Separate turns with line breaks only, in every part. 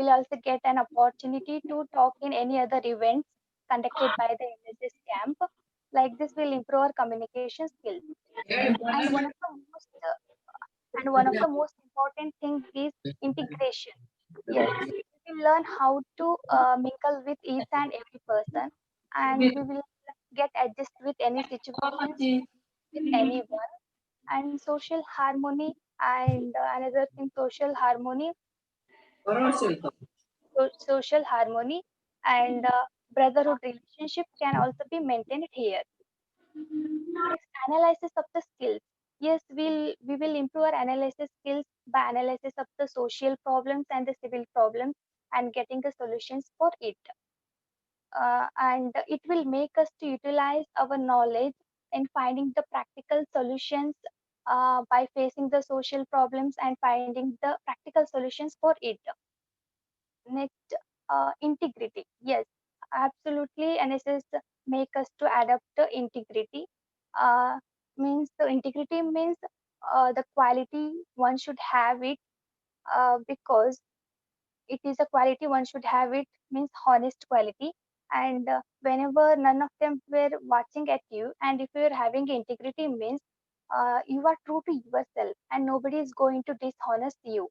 will also get an opportunity to talk in any other events conducted by the NSS camp. Like this will improve our communication skills. And one of the most important thing is integration. Yes, we will learn how to mingle with each and every person, and we will get adjust with any situations with anyone. And social harmony, and another thing, social harmony and brotherhood relationship can also be maintained here. Next, analysis of the skills. Yes, we will improve our analysis skills by analysis of the social problems and the civil problems and getting the solutions for it. And it will make us to utilize our knowledge in finding the practical solutions by facing the social problems and finding the practical solutions for it. Next, integrity. Yes, absolutely. NSS make us to adapt the integrity. Uh, Means the integrity means the quality one should have it, because it is a quality one should have it, means honest quality. And whenever none of them were watching at you, and if you are having integrity means you are true to yourself and nobody is going to dishonest you.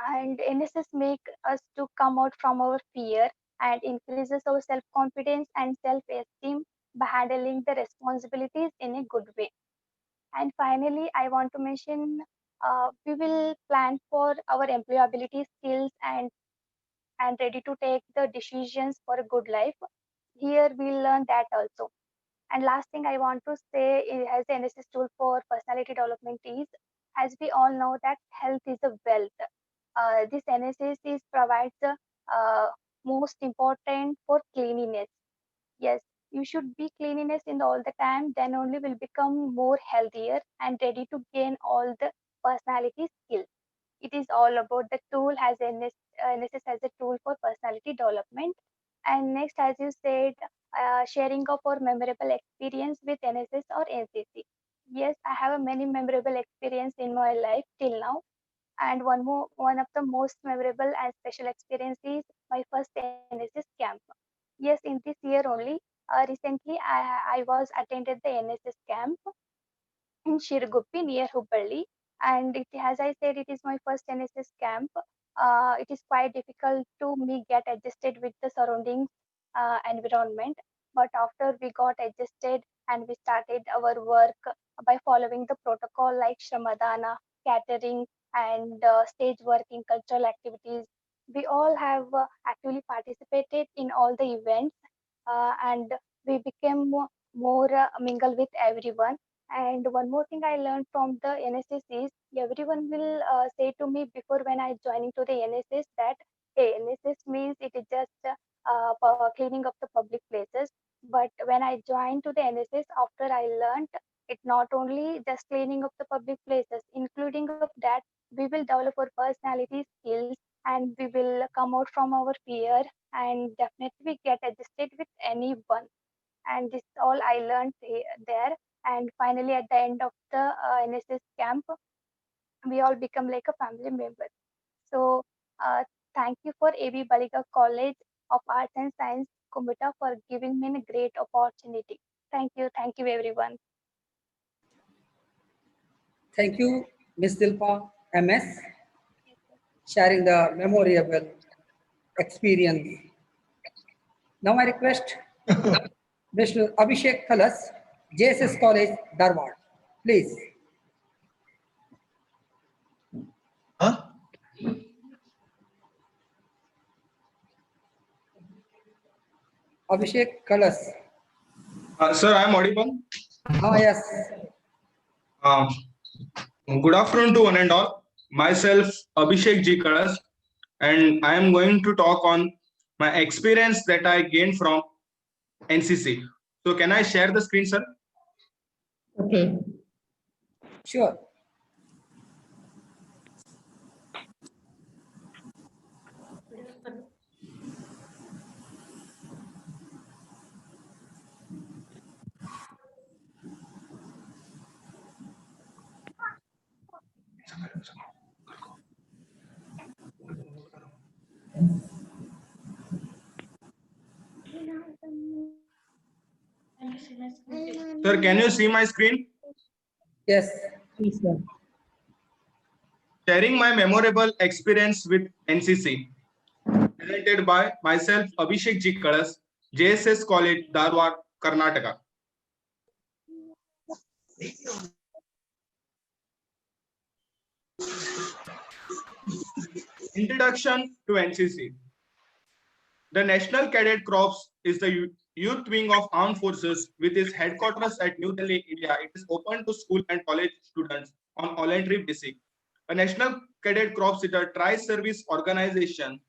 And NSS make us to come out from our fear and increases our self confidence and self esteem by handling the responsibilities in a good way. And finally, I want to mention we will plan for our employability skills and ready to take the decisions for a good life. Here we learn that also. And last thing I want to say as the NSS tool for personality development is, as we all know that health is a wealth. This NSS is provides the most important for cleanliness. Yes, you should be cleanliness in all the time. Then only will become more healthier and ready to gain all the personality skills. It is all about the tool has NSS as a tool for personality development. And next, as you said, sharing of our memorable experience with NSS or NCC. Yes, I have a many memorable experience in my life till now. And one of the most memorable and special experience is my first NSS camp. Yes, in this year only. Recently, I was attended the NSS camp in Shiruguppi near Hubballi. And as I said, it is my first NSS camp. It is quite difficult to me get adjusted with the surroundings environment. But after we got adjusted and we started our work by following the protocol like Shramadana, catering, and stage work in cultural activities, we all have actually participated in all the events, and we became more mingle with everyone. And one more thing I learned from the NSS is everyone will say to me before when I joining to the NSS that hey, NSS means it is just cleaning up the public places. But when I joined to the NSS, after I learned it not only just cleaning up the public places, including of that we will develop our personality skills and we will come out from our fear and definitely get adjusted with anyone. And this all I learned there. And finally, at the end of the NSS camp, we all become like a family member. So, thank you for AB Baliga College of Arts and Science, Kumta, for giving me a great opportunity. Thank you, everyone.
Thank you, Ms. Dilpa MS, sharing the memorable experience. Now I request Mr. Abhishek Thalas, JSS College, Dharwad. Please.
Huh?
Abhishek Thalas.
Sir, I am audible.
Yes.
Um, Good afternoon to one and all. Myself, Abhishek G. Kalas, and I am going to talk on my experience that I gained from NCC. So, can I share the screen, sir?
Okay.
Sure.
Sir, can you see my screen?
Yes.
Yes, sir.
Sharing my memorable experience with NCC. Presented by myself, Abhishek G. Kalas, JSS College, Dharwad, Karnataka. Introduction to NCC. The National Cadet Corps is the youth wing of armed forces with its headquarters at New Delhi, India. It is open to school and college students on voluntary basis. A National Cadet Corps is a tri-service organization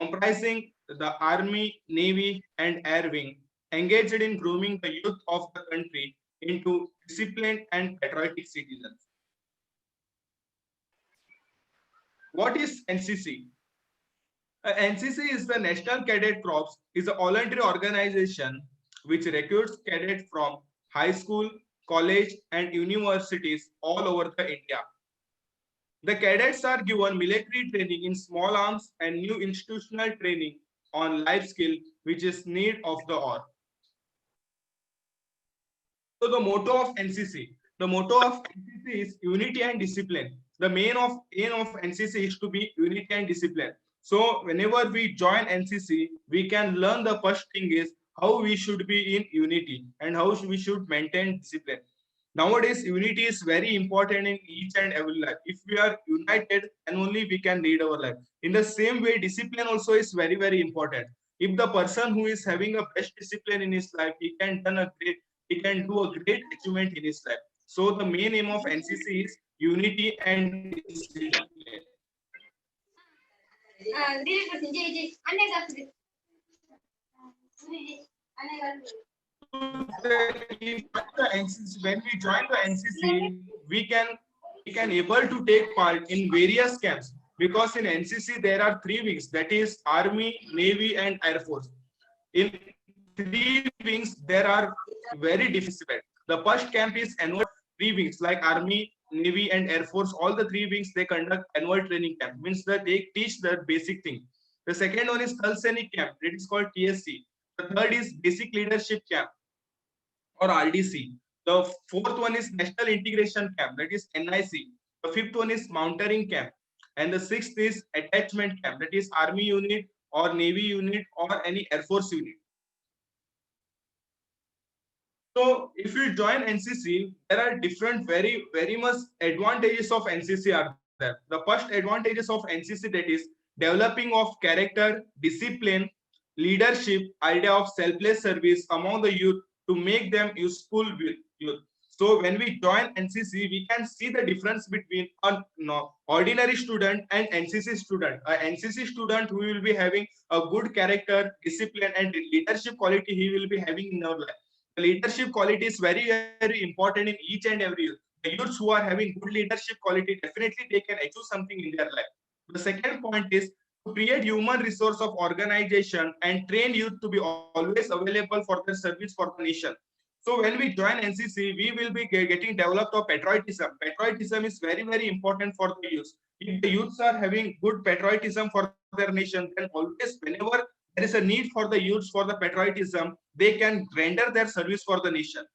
comprising the Army, Navy, and Air Wing, engaged in grooming the youth of the country into disciplined and patriotic citizens. What is NCC? NCC is the National Cadet Corps, is a voluntary organization which recruits cadets from high school, college, and universities all over the India. The cadets are given military training in small arms and new institutional training on life skill, which is need of the hour. So the motto of NCC. The motto of NCC is unity and discipline. The aim of NCC is to be unity and discipline. So whenever we join NCC, we can learn the first thing is how we should be in unity and how we should maintain discipline. Nowadays, unity is very important in each and every life. If we are united, then only we can lead our life. In the same way, discipline also is very, very important. If the person who is having a best discipline in his life, he can do a great achievement in his life. So the main aim of NCC is unity and discipline. When we join the NCC, we can able to take part in various camps because in NCC there are three wings, that is Army, Navy, and Air Force. In three wings there are very different. The first camp is annual three wings like Army, Navy, and Air Force. All the three wings they conduct annual training camp. Means that they teach the basic thing. The second one is Thalsainik camp. It is called TSC. The third is basic leadership camp or RDC. The fourth one is National Integration Camp, that is NIC. The fifth one is Mountaineering Camp. And the sixth is Attachment Camp, that is Army unit or Navy unit or any Air Force unit. So if you join NCC, there are different very much advantages of NCC are there. The first advantages of NCC, that is developing of character, discipline, leadership, idea of selfless service among the youth to make them useful with youth. So when we join NCC, we can see the difference between an ordinary student and NCC student. An NCC student who will be having a good character, discipline, and leadership quality he will be having in our life. The leadership quality is very important in each and every youth. The youths who are having good leadership quality, definitely they can achieve something in their life. The second point is to create human resource of organization and train youth to be always available for their service for the nation. So when we join NCC, we will be getting developed of patriotism. Patriotism is very important for the youth. If the youths are having good patriotism for their nation, then always whenever there is a need for the youths for the patriotism, they can render their service for the nation.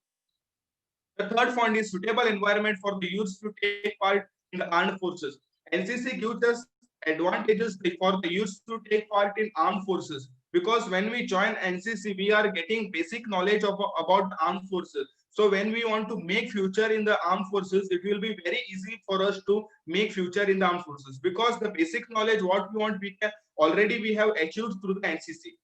The third point is suitable environment for the youths to take part in the armed forces. NCC gives us advantages for the youths to take part in armed forces because when we join NCC, we are getting basic knowledge about armed forces. So when we want to make future in the armed forces, it will be very easy for us to make future in the armed forces because the basic knowledge what we want we can already we have achieved through the NCC.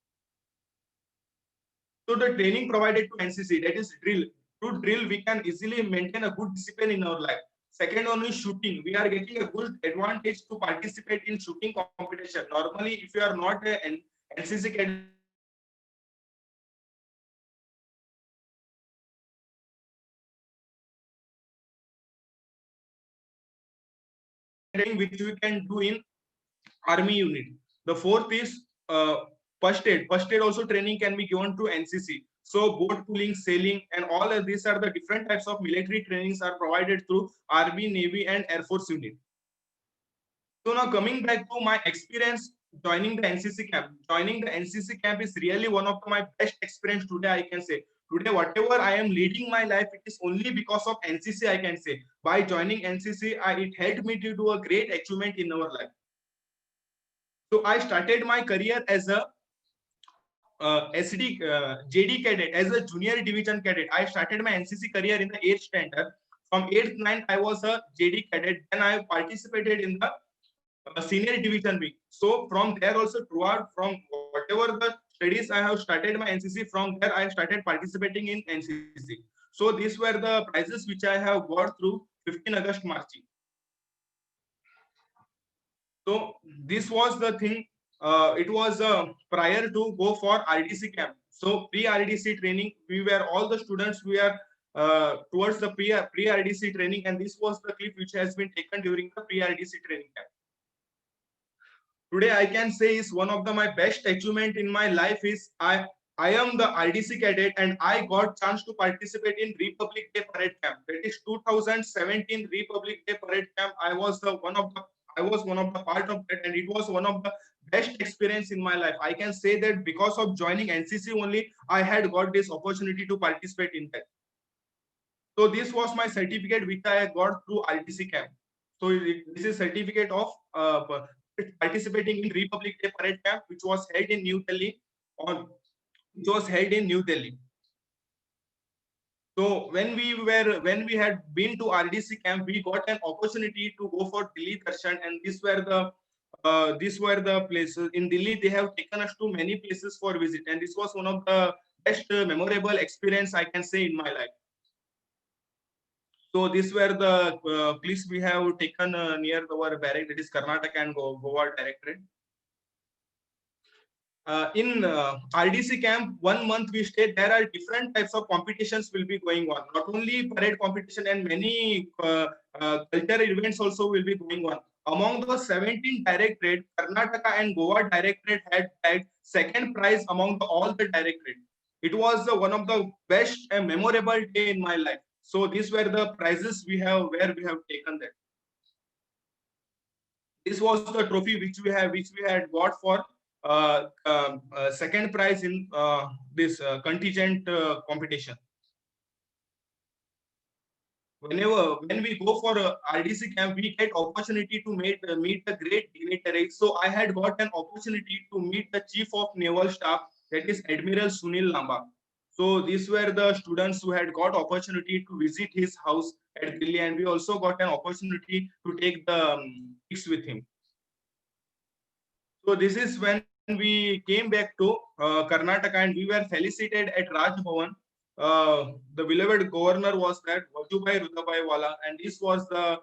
So the training provided to NCC, that is drill. Through drill, we can easily maintain a good discipline in our life. Second one is shooting. We are getting a good advantage to participate in shooting competition. Normally, if you are not an NCC cadet, you will be having very limited opportunity to participate in shooting competition. So when we join NCC, we will be getting very advantage which we can do in Army unit. The fourth is first aid. First aid also training can be given to NCC. So boat pulling, sailing, and all of these are the different types of military trainings are provided through Army, Navy, and Air Force unit. So now coming back to my experience joining the NCC camp. Joining the NCC camp is really one of my best experience today, I can say. Today, whatever I am leading my life, it is only because of NCC, I can say. By joining NCC, it helped me to do a great achievement in our life. So I started my career as a JD cadet, as a junior division cadet. I started my NCC career in the 8th standard. From 8th, 9th, I was a JD cadet. Then I participated in the senior division week. So from there also throughout, from whatever the studies I have started my NCC, from there I started participating in NCC. So these were the prizes which I have got through 15 August marching. So this was the thing. It was prior to go for RDC camp. So pre-RDC training, we were all the students. We are towards the pre-RDC training, and this was the clip which has been taken during the pre-RDC training camp. Today I can say is one of my best achievement in my life is I am the RDC cadet and I got chance to participate in Republic Day parade camp. That is 2017 Republic Day parade camp. I was one of the part of that, and it was one of the best experience in my life. I can say that because of joining NCC only, I had got this opportunity to participate in that. So this was my certificate which I got through RDC camp. So this is certificate of participating in Republic Day parade camp, which was held in New Delhi. So when we had been to RDC camp, we got an opportunity to go for Delhi Darshan, and these were the places in Delhi. They have taken us to many places for visit, and this was one of the best memorable experience I can say in my life. So these were the clips we have taken near our barrack, that is Karnataka and Goa Directorate. In RDC camp, 1 month we stayed. There are different types of competitions will be going on. Not only parade competition, and many cultural events also will be going on. Among those 17 directorate, Karnataka and Goa Directorate had second prize among all the directorate. It was one of the best and memorable day in my life. So these were the prizes we have taken that. This was the trophy which we had got for second prize in this contingent competition. When we go for RDC camp, we get opportunity to meet the great dignitaries. So I had got an opportunity to meet the Chief of Naval Staff, that is Admiral Sunil Lamba. So these were the students who had got opportunity to visit his house at Delhi, and we also got an opportunity to take the pics with him. So this is when we came back to Karnataka, and we were felicitated at Raj Bhavan. The beloved governor was that Vajubhai Rudabhai Wala, and this was the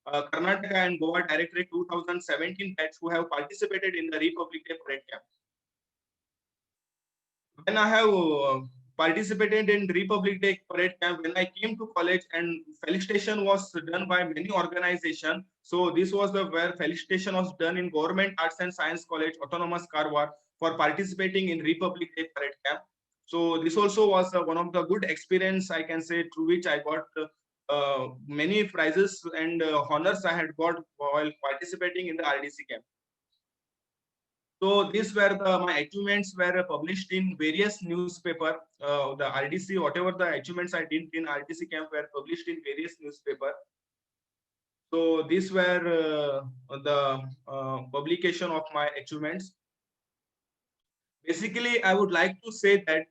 Karnataka and Goa Directorate 2017 batch who have participated in the Republic Day parade camp. When I have participated in Republic Day parade camp, when I came to college, and felicitation was done by many organizations. So this was where felicitation was done in Government Arts and Science College, Autonomous Karwar, for participating in Republic Day parade camp. So this also was one of the good experience, I can say, through which I got many prizes and honors I had got while participating in the RDC camp. So these were my achievements were published in various newspaper. The RDC, whatever the achievements I did in RDC camp were published in various newspaper. So these were the publication of my achievements. Basically, I would like to say that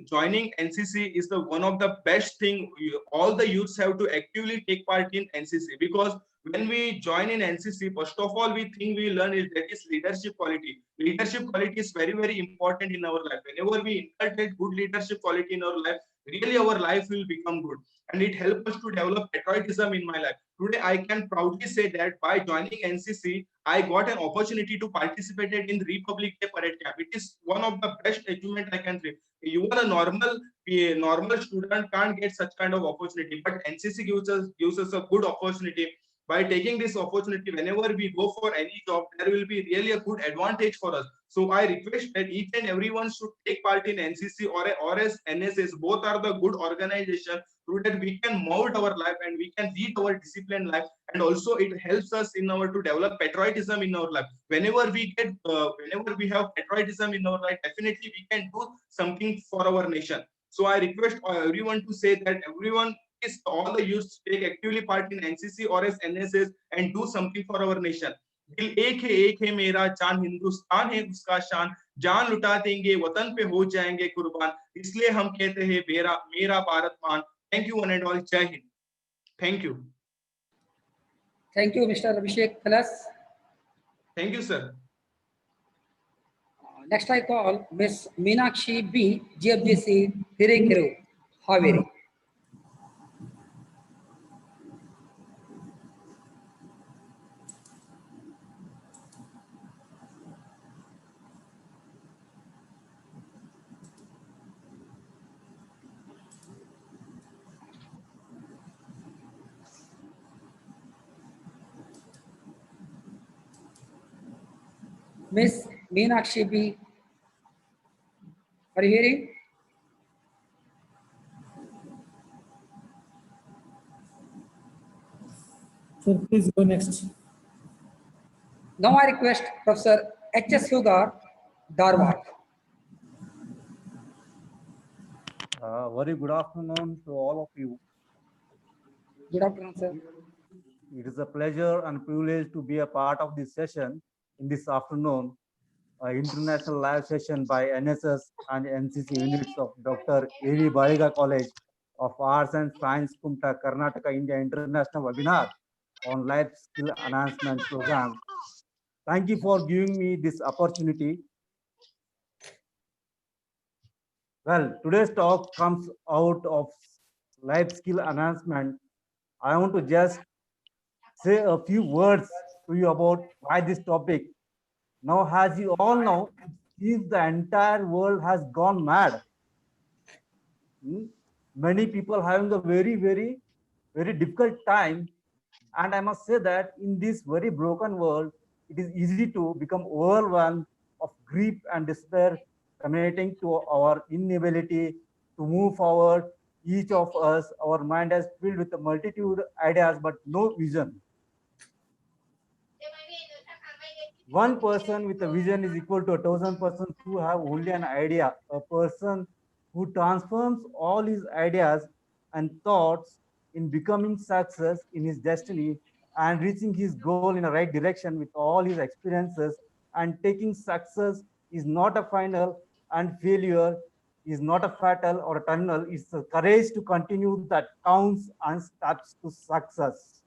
joining NCC is the one of the best thing. All the youths have to actively take part in NCC, because when we join in NCC, first of all, we think we learn is that is leadership quality. Leadership quality is very, very important in our life. Whenever we inculcate good leadership quality in our life, really our life will become good, and it helps us to develop patriotism in my life. Today, I can proudly say that by joining NCC, I got an opportunity to participate in Republic Day parade camp. It is one of the best achievement I can say. You are a normal student can't get such kind of opportunity, but NCC gives us a good opportunity. By taking this opportunity, whenever we go for any job, there will be really a good advantage for us. So I request that each and everyone should take part in NCC or as NSS. Both are the good organization. Through that we can mold our life and we can lead our disciplined life, and also it helps us in our to develop patriotism in our life. Whenever we have patriotism in our life, definitely we can do something for our nation. So I request everyone to say that everyone is all the youth take actively part in NCC or as NSS and do something for our nation. दिल एक है मेरा जान हिंदुस्तान है उसका शान जान लुटा देंगे वतन पे हो जाएंगे कुर्बान इसलिए हम कहते हैं मेरा मेरा भारत मान thank you one and all Jai Hind thank you
Thank you, Mr. Abhishek Plus.
Thank you sir
Next, I call Miss Meenakshi B, GFGC, Hirekeru, Haveri. Miss Meenakshi B, are you hearing?
Sir, please go next.
Now I request Professor H.S. Hugar, Dharwad.
Very good afternoon to all of you.
Good afternoon, sir.
It is a pleasure and privilege to be a part of this session in this afternoon, international live session by NSS and NCC units of Dr. A.V. Baliga College of Arts and Science, Kumta, Karnataka, India International Webinar on Life Skill Enhancement Program. Thank you for giving me this opportunity. Well, today's talk comes out of life skill enhancement. I want to just say a few words to you about why this topic. Now, as you all know, it seems the entire world has gone mad. Many people having a very difficult time. And I must say that in this very broken world, it is easy to become overwhelmed of grief and despair emanating to our inability to move forward. Each of us, our mind is filled with a multitude of ideas, but no vision. One person with a vision is equal to 1,000 persons who have only an idea. A person who transforms all his ideas and thoughts in becoming success in his destiny and reaching his goal in the right direction with all his experiences and taking success is not a final and failure is not a fatal or a tunnel. It's the courage to continue that counts and steps to success.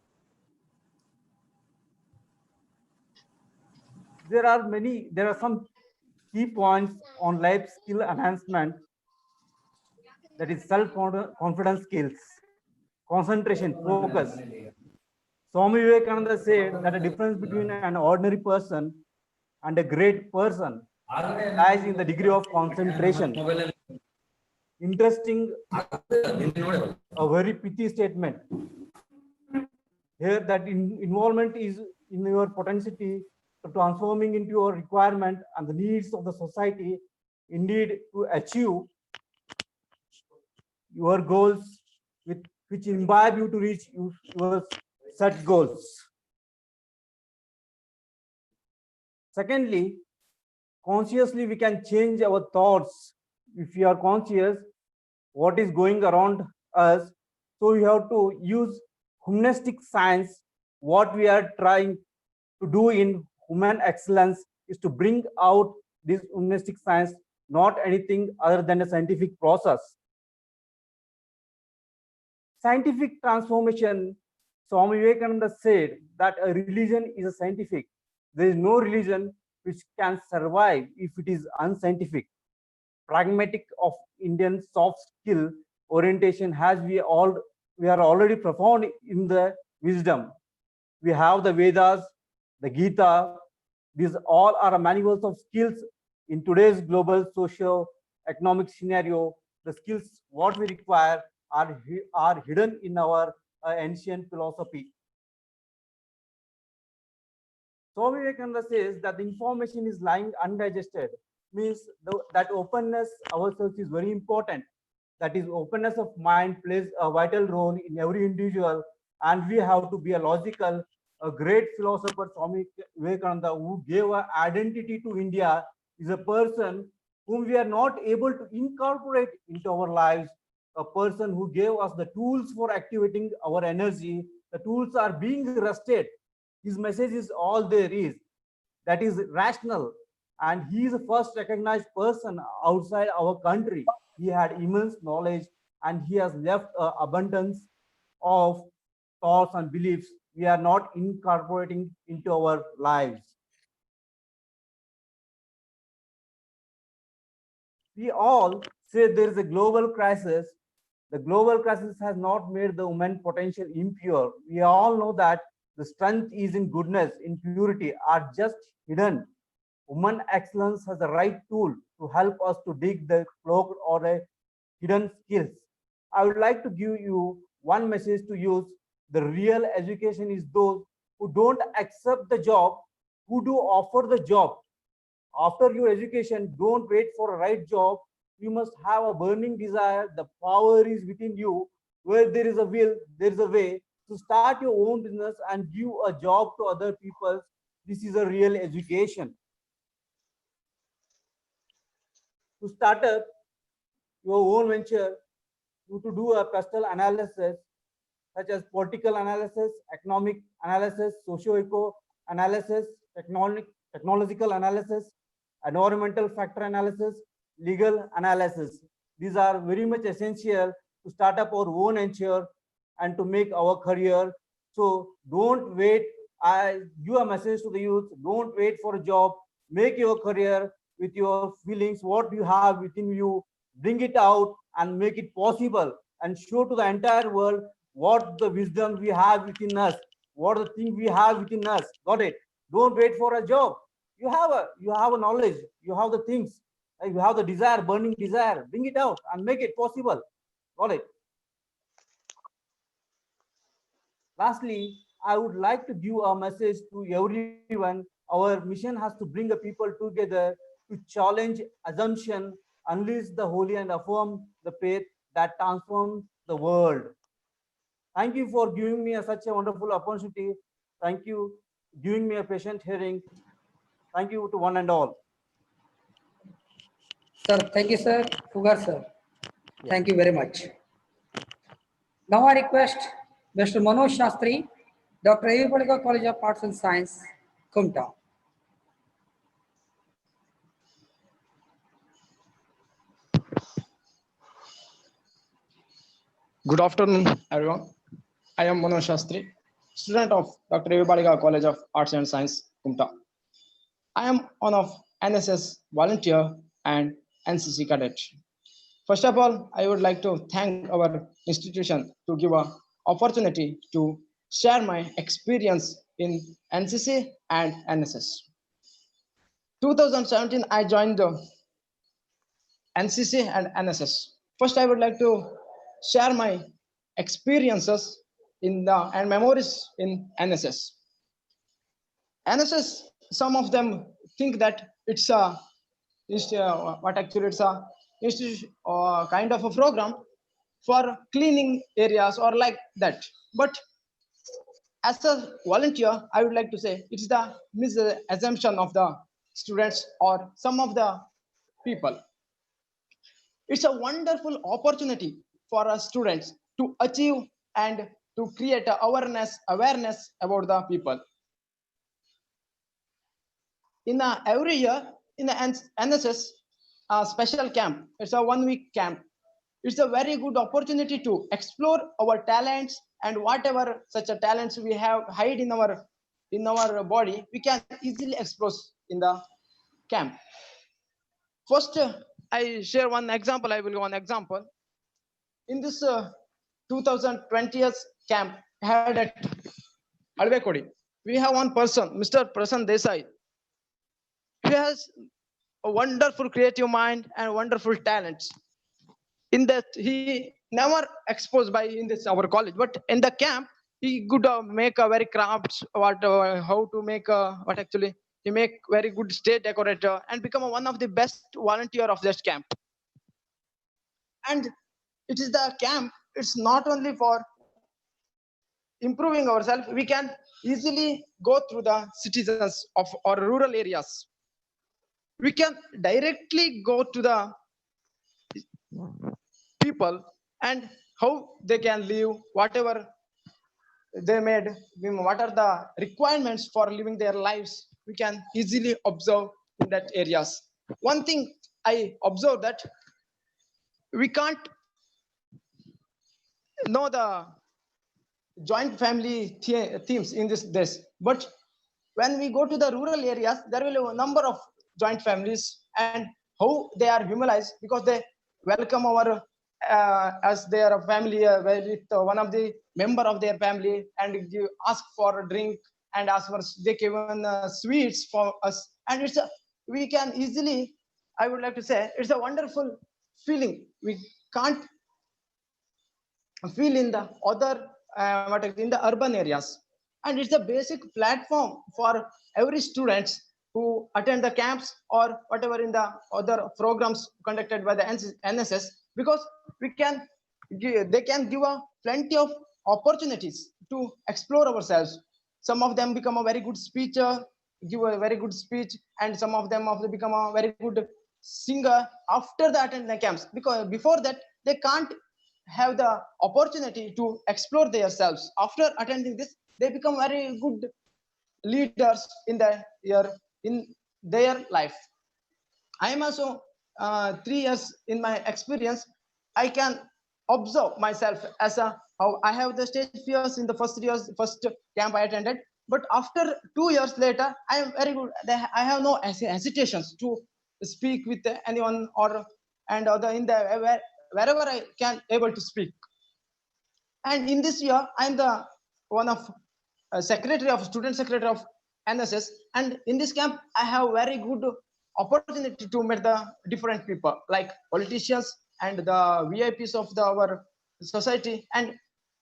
There are some key points on life skill enhancement, that is self-confidence skills, concentration, focus. Swami Vivekananda said that the difference between an ordinary person and a great person lies in the degree of concentration. Interesting, a very pithy statement. Here that involvement is in your potentiality transforming into your requirement and the needs of the society, indeed to achieve your goals with which imbibe you to reach your set goals. Secondly, consciously we can change our thoughts. If we are conscious what is going around us, so we have to use humanistic science. What we are trying to do in human excellence is to bring out this humanistic science, not anything other than a scientific process. Scientific transformation, Swami Vivekananda said that a religion is a scientific. There is no religion which can survive if it is unscientific. Pragmatic of Indian soft skill orientation has we are already profound in the wisdom. We have the Vedas, the Gita. These all are manuals of skills in today's global socio-economic scenario. The skills what we require are hidden in our ancient philosophy. Swami Vivekananda says that the information is lying undigested, means that openness ourselves is very important. That is, openness of mind plays a vital role in every individual, and we have to be a logical. A great philosopher, Swami Vivekananda, who gave an identity to India, is a person whom we are not able to incorporate into our lives, a person who gave us the tools for activating our energy. The tools are being rusted. His message is all there is. That is rational. And he is the first recognized person outside our country. He had immense knowledge and he has left an abundance of thoughts and beliefs we are not incorporating into our lives. We all say there is a global crisis. The global crisis has not made the woman potential impure. We all know that the strength is in goodness, in purity, are just hidden. Woman excellence has the right tool to help us to dig the cloaked or a hidden skills. I would like to give you one message to use. The real education is those who don't accept the job, who do offer the job. After your education, don't wait for a right job. You must have a burning desire. The power is within you. Where there is a will, there is a way to start your own business and give a job to other people. This is a real education. To start up your own venture, you to do a personal analysis such as political analysis, economic analysis, socio-eco analysis, technological analysis, environmental factor analysis, legal analysis. These are very much essential to start up our own venture and to make our career. So don't wait. I give a message to the youth, don't wait for a job, make your career with your feelings, what you have within you, bring it out and make it possible and show to the entire world what the wisdom we have within us, what the thing we have within us. Got it? Don't wait for a job. You have a knowledge, you have the things, and you have the desire, burning desire. Bring it out and make it possible. Got it? Lastly, I would like to give a message to everyone. Our mission has to bring the people together to challenge assumption, unleash the holy and affirm the faith that transforms the world. Thank you for giving me such a wonderful opportunity. Thank you giving me a patient hearing. Thank you to one and all.
Sir, thank you, sir. Fugar, sir. Thank you very much. Now I request Mr. Manoj Shastri, Dr. Baliga College of Arts and Science, Kumta.
Good afternoon, everyone. I am Manoj Shastri, student of Dr. Baliga College of Arts and Science, Kumta. I am one of NSS volunteer and NCC cadet. First of all, I would like to thank our institution to give an opportunity to share my experience in NCC and NSS. 2017, I joined the NCC and NSS. First, I would like to share my experiences and memories in NSS. NSS, some of them think that it's a kind of a program for cleaning areas or like that. But as a volunteer, I would like to say it's the misassumption of the students or some of the people. It's a wonderful opportunity for us students to achieve and to create awareness about the people. In every year in the NSS special camp, it's a 1-week camp. It's a very good opportunity to explore our talents and whatever such a talents we have hide in our body, we can easily expose in the camp. First, I share one example. I will give one example. In this 2020 camp held at Alvekodi, we have one person, Mr. Prasan Desai. He has a wonderful creative mind and wonderful talents. In that, he never exposed by in this our college, but in the camp, he could make a very crafts how to make what actually he make very good stage decorator and become one of the best volunteer of this camp. And it is the camp. It's not only for improving ourselves. We can easily go through the citizens of our rural areas. we can directly go to the people and how they can live, whatever they made, what are the requirements for living their lives, we can easily observe in that areas. One thing I observed that we can't know the joint family themes in this, but when we go to the rural areas, there will be a number of joint families, and how they are humanized because they welcome our as their family with one of the member of their family, and ask for a drink, and ask for they given sweets for us, and we can easily, I would like to say, it's a wonderful feeling we can't feel in the other in the urban areas. And it's a basic platform for every students who attend the camps or whatever in the other programs conducted by the NSS, because they can give a plenty of opportunities to explore ourselves. Some of them become a very good speaker, give a very good speech, and some of them also become a very good singer after the attend the camps, because before that they can't have the opportunity to explore themselves. After attending this, they become very good leaders in their life. I am also 3 years in my experience. I can observe myself as a how I have the stage fears in the first camp I attended, but after 2 years later, I am very good. I have no hesitations to speak with anyone or and other in the wherever I can able to speak. And in this year, I am the one of student secretary of NSS. And in this camp, I have very good opportunity to meet the different people like politicians and the VIPs of our society. And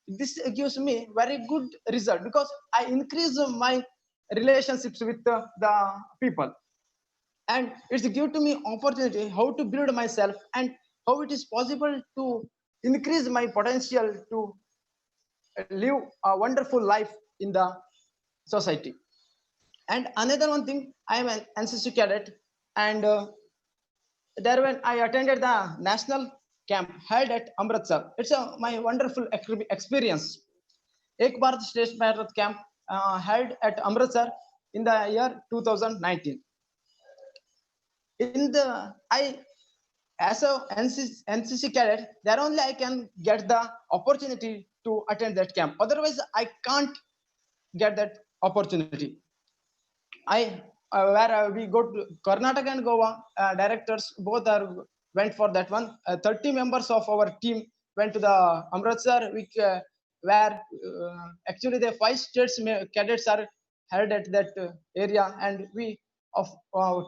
this gives me very good result because I increase my relationships with the people. And it's give to me opportunity how to build myself and how it is possible to increase my potential to live a wonderful life in the society. And another one thing, I am an NCC cadet, and there when I attended the national camp held at Amritsar, it's my wonderful experience. Ek Bharat Shresth Bharat camp held at Amritsar in the year 2019. In the I as a NCC cadet, there only I can get the opportunity to attend that camp. Otherwise, I can't get that opportunity. I where we go to Karnataka and Goa, directors both are went for that one. 30 members of our team went to the Amritsar, where actually the 5 states cadets are held at that area, and we of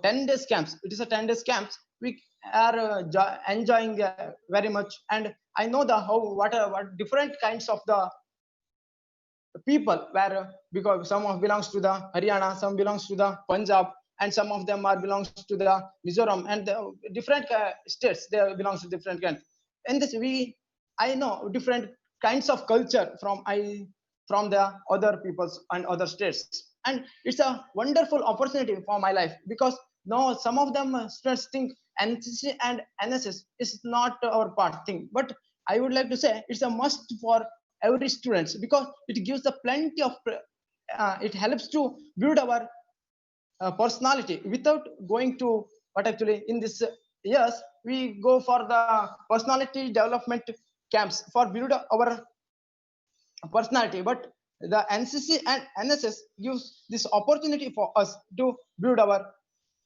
10 days camps. It is a 10 days camps. We are enjoying very much, and I know the how what different kinds of the people where because some of belongs to the Haryana, some belongs to the Punjab, and some of them are belongs to the Mizoram, and the different states they belongs to different kinds. And this I know different kinds of culture from the other peoples and other states, and it's a wonderful opportunity for my life because now some of them students think NCC and NSS is not our part thing, but I would like to say it's a must for every students because it gives the plenty of it helps to build our personality without going to what actually in this years we go for the personality development camps for build our personality, but the NCC and NSS gives this opportunity for us to build our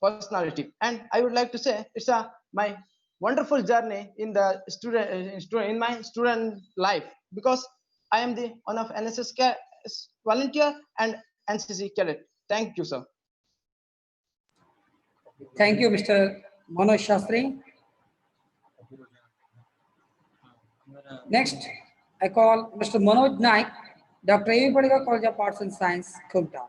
personality. And I would like to say it's my wonderful journey in the in my student life because I am the one of NSS volunteer and NCC cadet. Thank you, sir.
Thank you, Mr. Manoj Shastri. Next, I call Mr. Manoj Naik, Dr. Baliga College of Arts and Science, Kumta.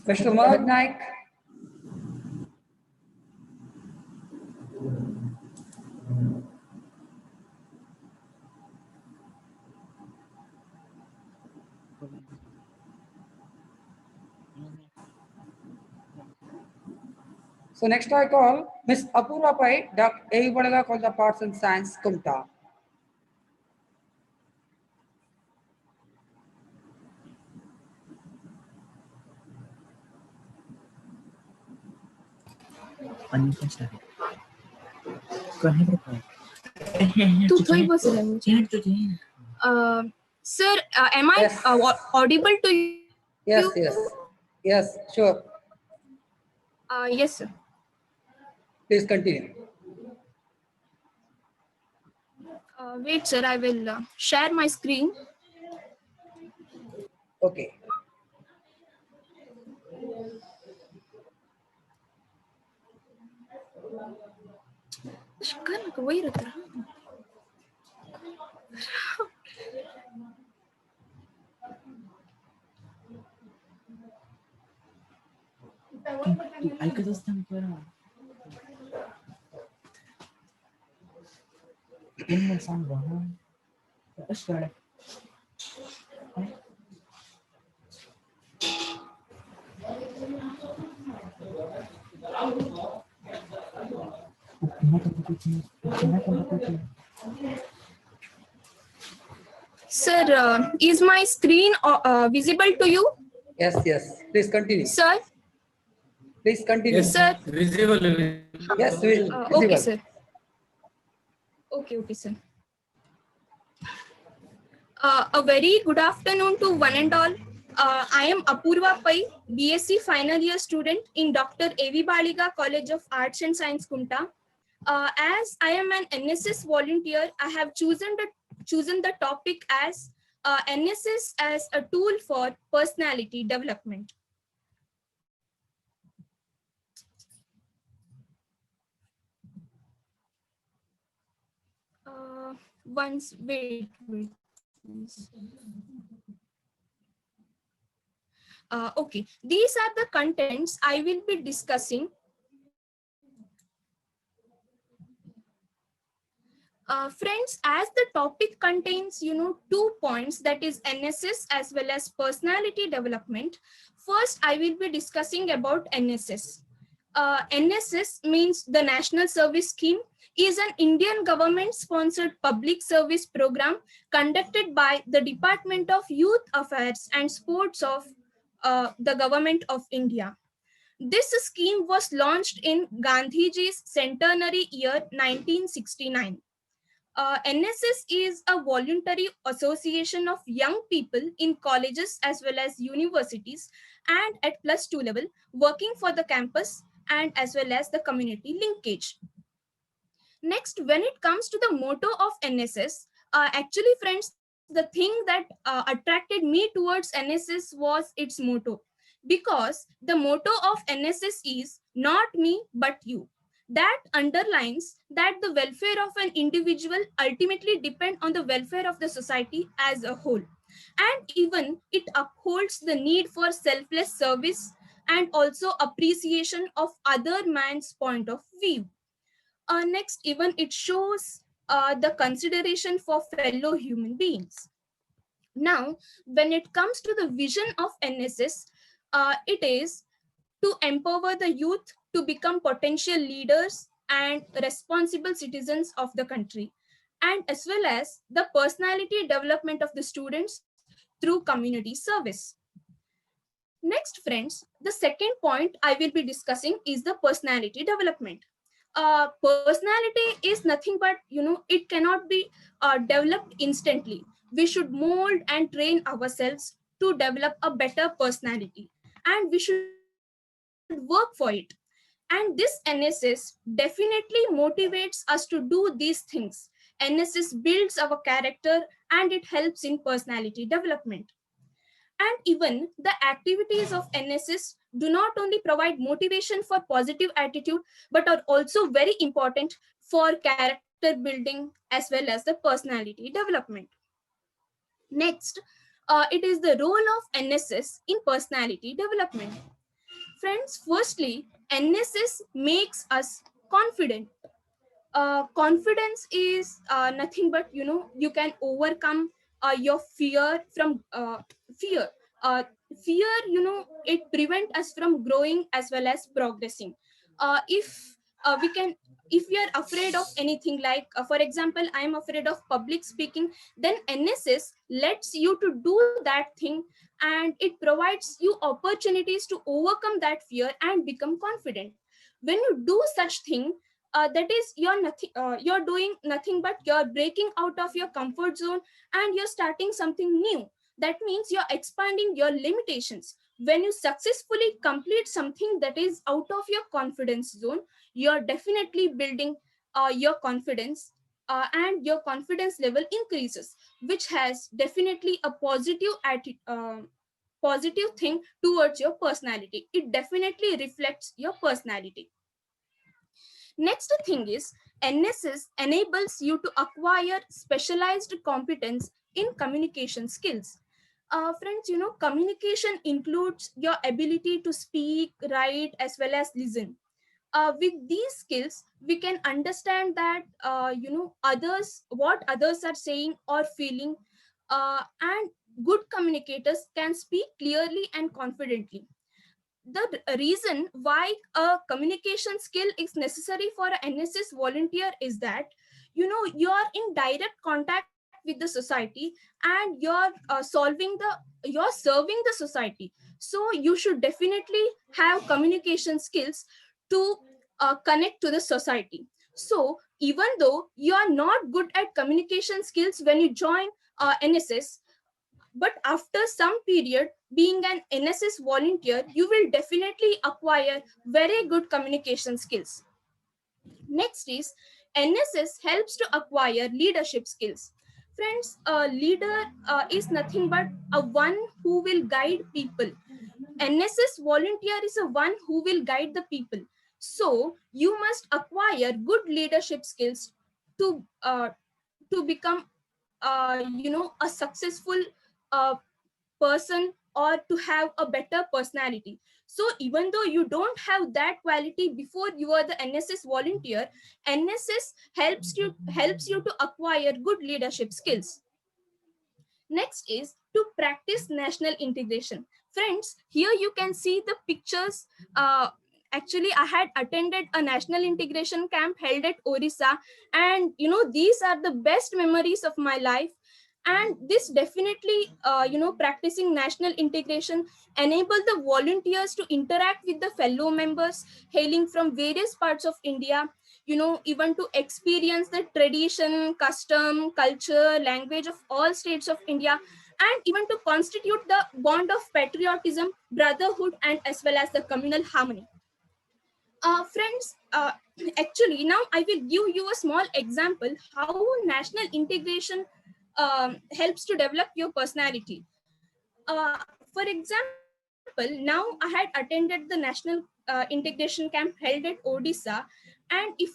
Mr. Manoj Naik. So next I call Miss Apurva Pai, Dr. A. Baliga College of Arts and Science, Kumta.
Sir, am I
Yes.
audible to you?
Yes, yes. Yes, sure.
Yes, sir.
Please continue.
Wait, sir, I will share my screen.
Okay.
Sir, is my screen visible to you?
Yes, yes. Please continue.
Sir?
Please continue.
Yes,
Sir?
visible.
Yes,
Okay,
visible.
sir. Okay, sir. A very good afternoon to one and all. I am Apurva Pai, BSc final year student in Dr. A.V. Baliga College of Arts and Science, Kumta. As I am an NSS volunteer, I have chosen the topic as NSS as a tool for personality development. Wait. Okay, these are the contents I will be discussing. Friends, as the topic contains, 2 points, that is NSS as well as personality development. First, I will be discussing about NSS. NSS means the National Service Scheme, is an Indian government sponsored public service program conducted by the Department of Youth Affairs and Sports of the Government of India. This scheme was launched in Gandhiji's centenary year 1969. NSS is a voluntary association of young people in colleges as well as universities and at +2 level, working for the campus and as well as the community linkage. Next, when it comes to the motto of NSS, actually friends, the thing that attracted me towards NSS was its motto, because the motto of NSS is not me but you. That underlines that the welfare of an individual ultimately depend on the welfare of the society as a whole. And even it upholds the need for selfless service and also appreciation of other man's point of view. Next, even it shows the consideration for fellow human beings. Now, when it comes to the vision of NSS, it is to empower the youth to become potential leaders and responsible citizens of the country, and as well as the personality development of the students through community service. Next, friends, the second point I will be discussing is the personality development. Personality is nothing but, it cannot be developed instantly. We should mold and train ourselves to develop a better personality, and we should work for it. And this NSS definitely motivates us to do these things. NSS builds our character and it helps in personality development. And even the activities of NSS do not only provide motivation for positive attitude, but are also very important for character building as well as the personality development. Next, it is the role of NSS in personality development. Friends, firstly, NSS makes us confident. Confidence is nothing but, you can overcome your fear from fear. uh, Fear, it prevent us from growing as well as progressing. If we can, if we are afraid of anything, like for example, I am afraid of public speaking, then NSS lets you to do that thing, and it provides you opportunities to overcome that fear and become confident. When you do such thing, that is, you're doing nothing but you're breaking out of your comfort zone, and you're starting something new. That means you're expanding your limitations. When you successfully complete something that is out of your confidence zone, you're definitely building your confidence, and your confidence level increases, which has definitely a positive positive thing towards your personality. It definitely reflects your personality. Next thing is, NSS enables you to acquire specialized competence in communication skills. Friends, communication includes your ability to speak, write, as well as listen. With these skills, we can understand that, others, what others are saying or feeling, and good communicators can speak clearly and confidently. The reason why a communication skill is necessary for an NSS volunteer is that, you're in direct contact with the society, and you're serving the society. So you should definitely have communication skills to connect to the society. So even though you are not good at communication skills when you join NSS, but after some period being an NSS volunteer, you will definitely acquire very good communication skills. Next is, NSS helps to acquire leadership skills. Friends, a leader is nothing but a one who will guide people. NSS volunteer is a one who will guide the people. So you must acquire good leadership skills to become a successful uh, person, or to have a better personality. So even though you don't have that quality before you are the NSS volunteer, NSS helps you to acquire good leadership skills. Next is to practice national integration. Friends, here you can see the pictures. Actually, I had attended a national integration camp held at Orissa, and these are the best memories of my life. And this definitely, practicing national integration enable the volunteers to interact with the fellow members hailing from various parts of India, even to experience the tradition, custom, culture, language of all states of India, and even to constitute the bond of patriotism, brotherhood, and as well as the communal harmony. Friends, actually, now I will give you a small example how national integration helps to develop your personality. For example, now I had attended the national integration camp held at Odisha, and if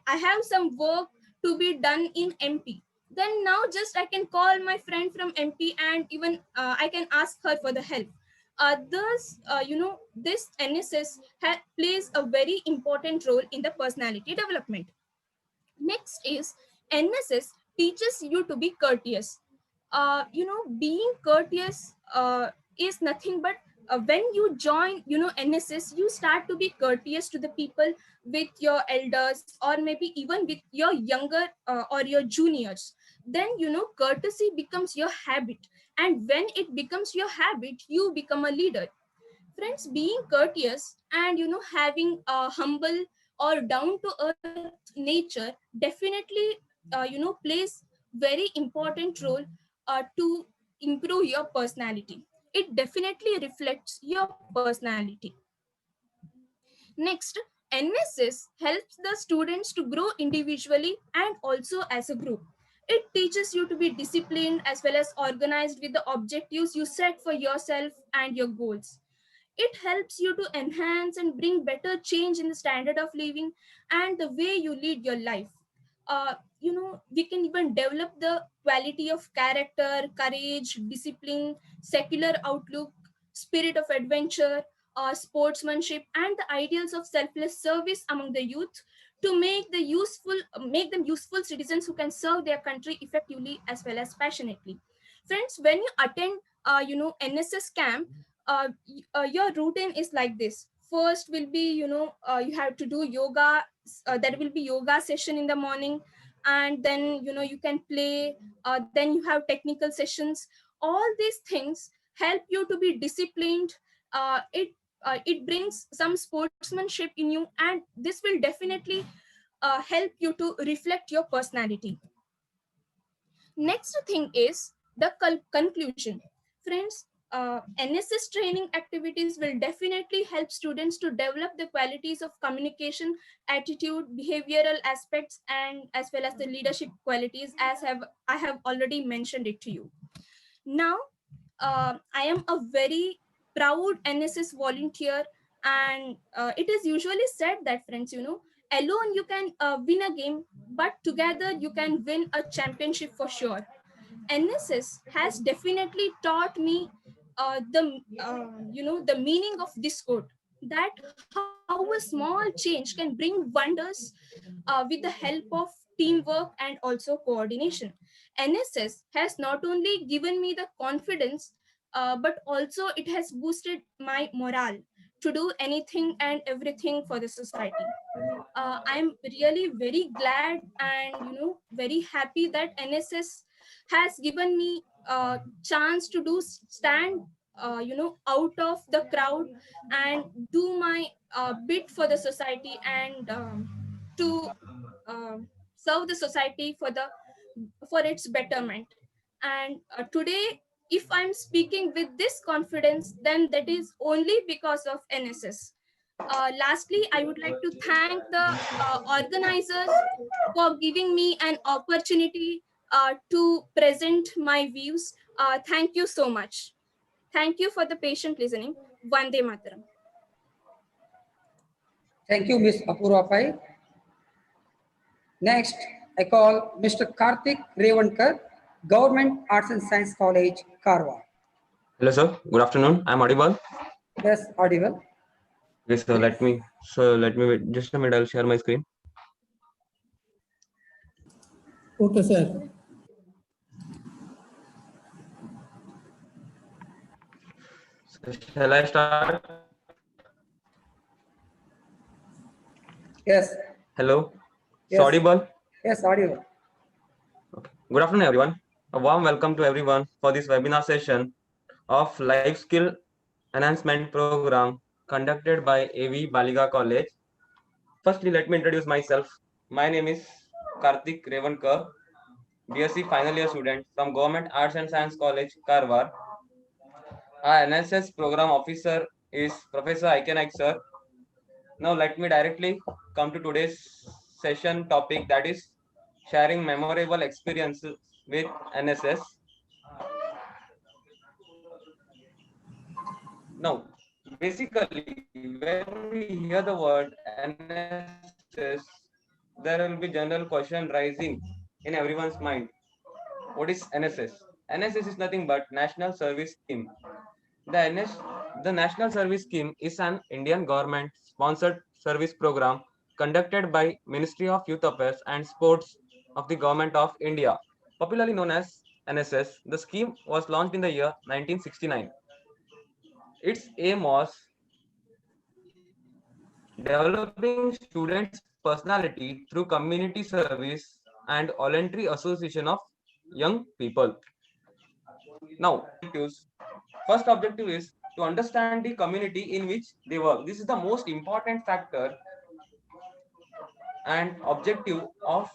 I have some work to be done in MP, then now just I can call my friend from MP, and even I can ask her for the help. Thus, this NSS plays a very important role in the personality development. Next is, NSS teaches you to be courteous. Being courteous is nothing but, when you join, NSS, you start to be courteous to the people, with your elders, or maybe even with your younger or your juniors. Then, courtesy becomes your habit. And when it becomes your habit, you become a leader. Friends, being courteous and having a humble or down to earth nature definitely plays very important role to improve your personality. It definitely reflects your personality. Next, NSS helps the students to grow individually and also as a group. It teaches you to be disciplined as well as organized with the objectives you set for yourself and your goals. It helps you to enhance and bring better change in the standard of living and the way you lead your life. We can even develop the quality of character, courage, discipline, secular outlook, spirit of adventure, sportsmanship, and the ideals of selfless service among the youth, to make them useful citizens who can serve their country effectively as well as passionately. Friends, when you attend NSS camp, your routine is like this. first will be, you have to do yoga. There will be yoga session in the morning, and then you can play. Then you have technical sessions. All these things help you to be disciplined. It brings some sportsmanship in you, and this will definitely help you to reflect your personality. Next thing is the conclusion. Friends, NSS training activities will definitely help students to develop the qualities of communication, attitude, behavioral aspects, and as well as the leadership qualities, as I have already mentioned it to you. Now, I am a very proud NSS volunteer, and it is usually said that, friends, alone you can win a game, but together you can win a championship for sure. NSS has definitely taught me the meaning of this quote, that how a small change can bring wonders with the help of teamwork and also coordination. NSS has not only given me the confidence, but also it has boosted my morale to do anything and everything for the society. I'm really very glad and very happy that NSS has given me a chance to do stand out of the crowd and do my bit for the society, and to serve the society for its betterment. And today, if I'm speaking with this confidence, then that is only because of NSS. Lastly, I would like to thank the organizers for giving me an opportunity to present my views. Thank you so much. Thank you for the patient listening. Vande Mataram.
Thank you, Ms. Apurva Pai. Next, I call Mr. Karthik Revankar, Government Arts and Science College, Karwa.
Hello, sir. Good afternoon. I'm audible.
Yes, audible.
Yes, sir. Let me wait. Just a minute. I'll share my screen.
Okay, sir.
So shall I start?
Yes.
Hello. It's
Yes.
audible.
Yes, audible.
Okay. Good afternoon, everyone. A warm welcome to everyone for this webinar session of Life Skill Enhancement Program conducted by AV Baliga College. Firstly, let me introduce myself. My name is Karthik Revankar, BSc final year student from Government Arts and Science College, Karwar. Our NSS program officer is Professor Aikenaik sir. Now let me directly come to today's session topic, that is sharing memorable experiences with NSS. Now, basically, when we hear the word NSS, there will be general question rising in everyone's mind. What is NSS? NSS is nothing but National Service Scheme. The the National Service Scheme is an Indian government sponsored service program conducted by Ministry of Youth Affairs and Sports of the Government of India, popularly known as NSS. The scheme was launched in the year 1969. Its aim was developing students' personality through community service and voluntary association of young people. Now, first objective is to understand the community in which they work. This is the most important factor and objective of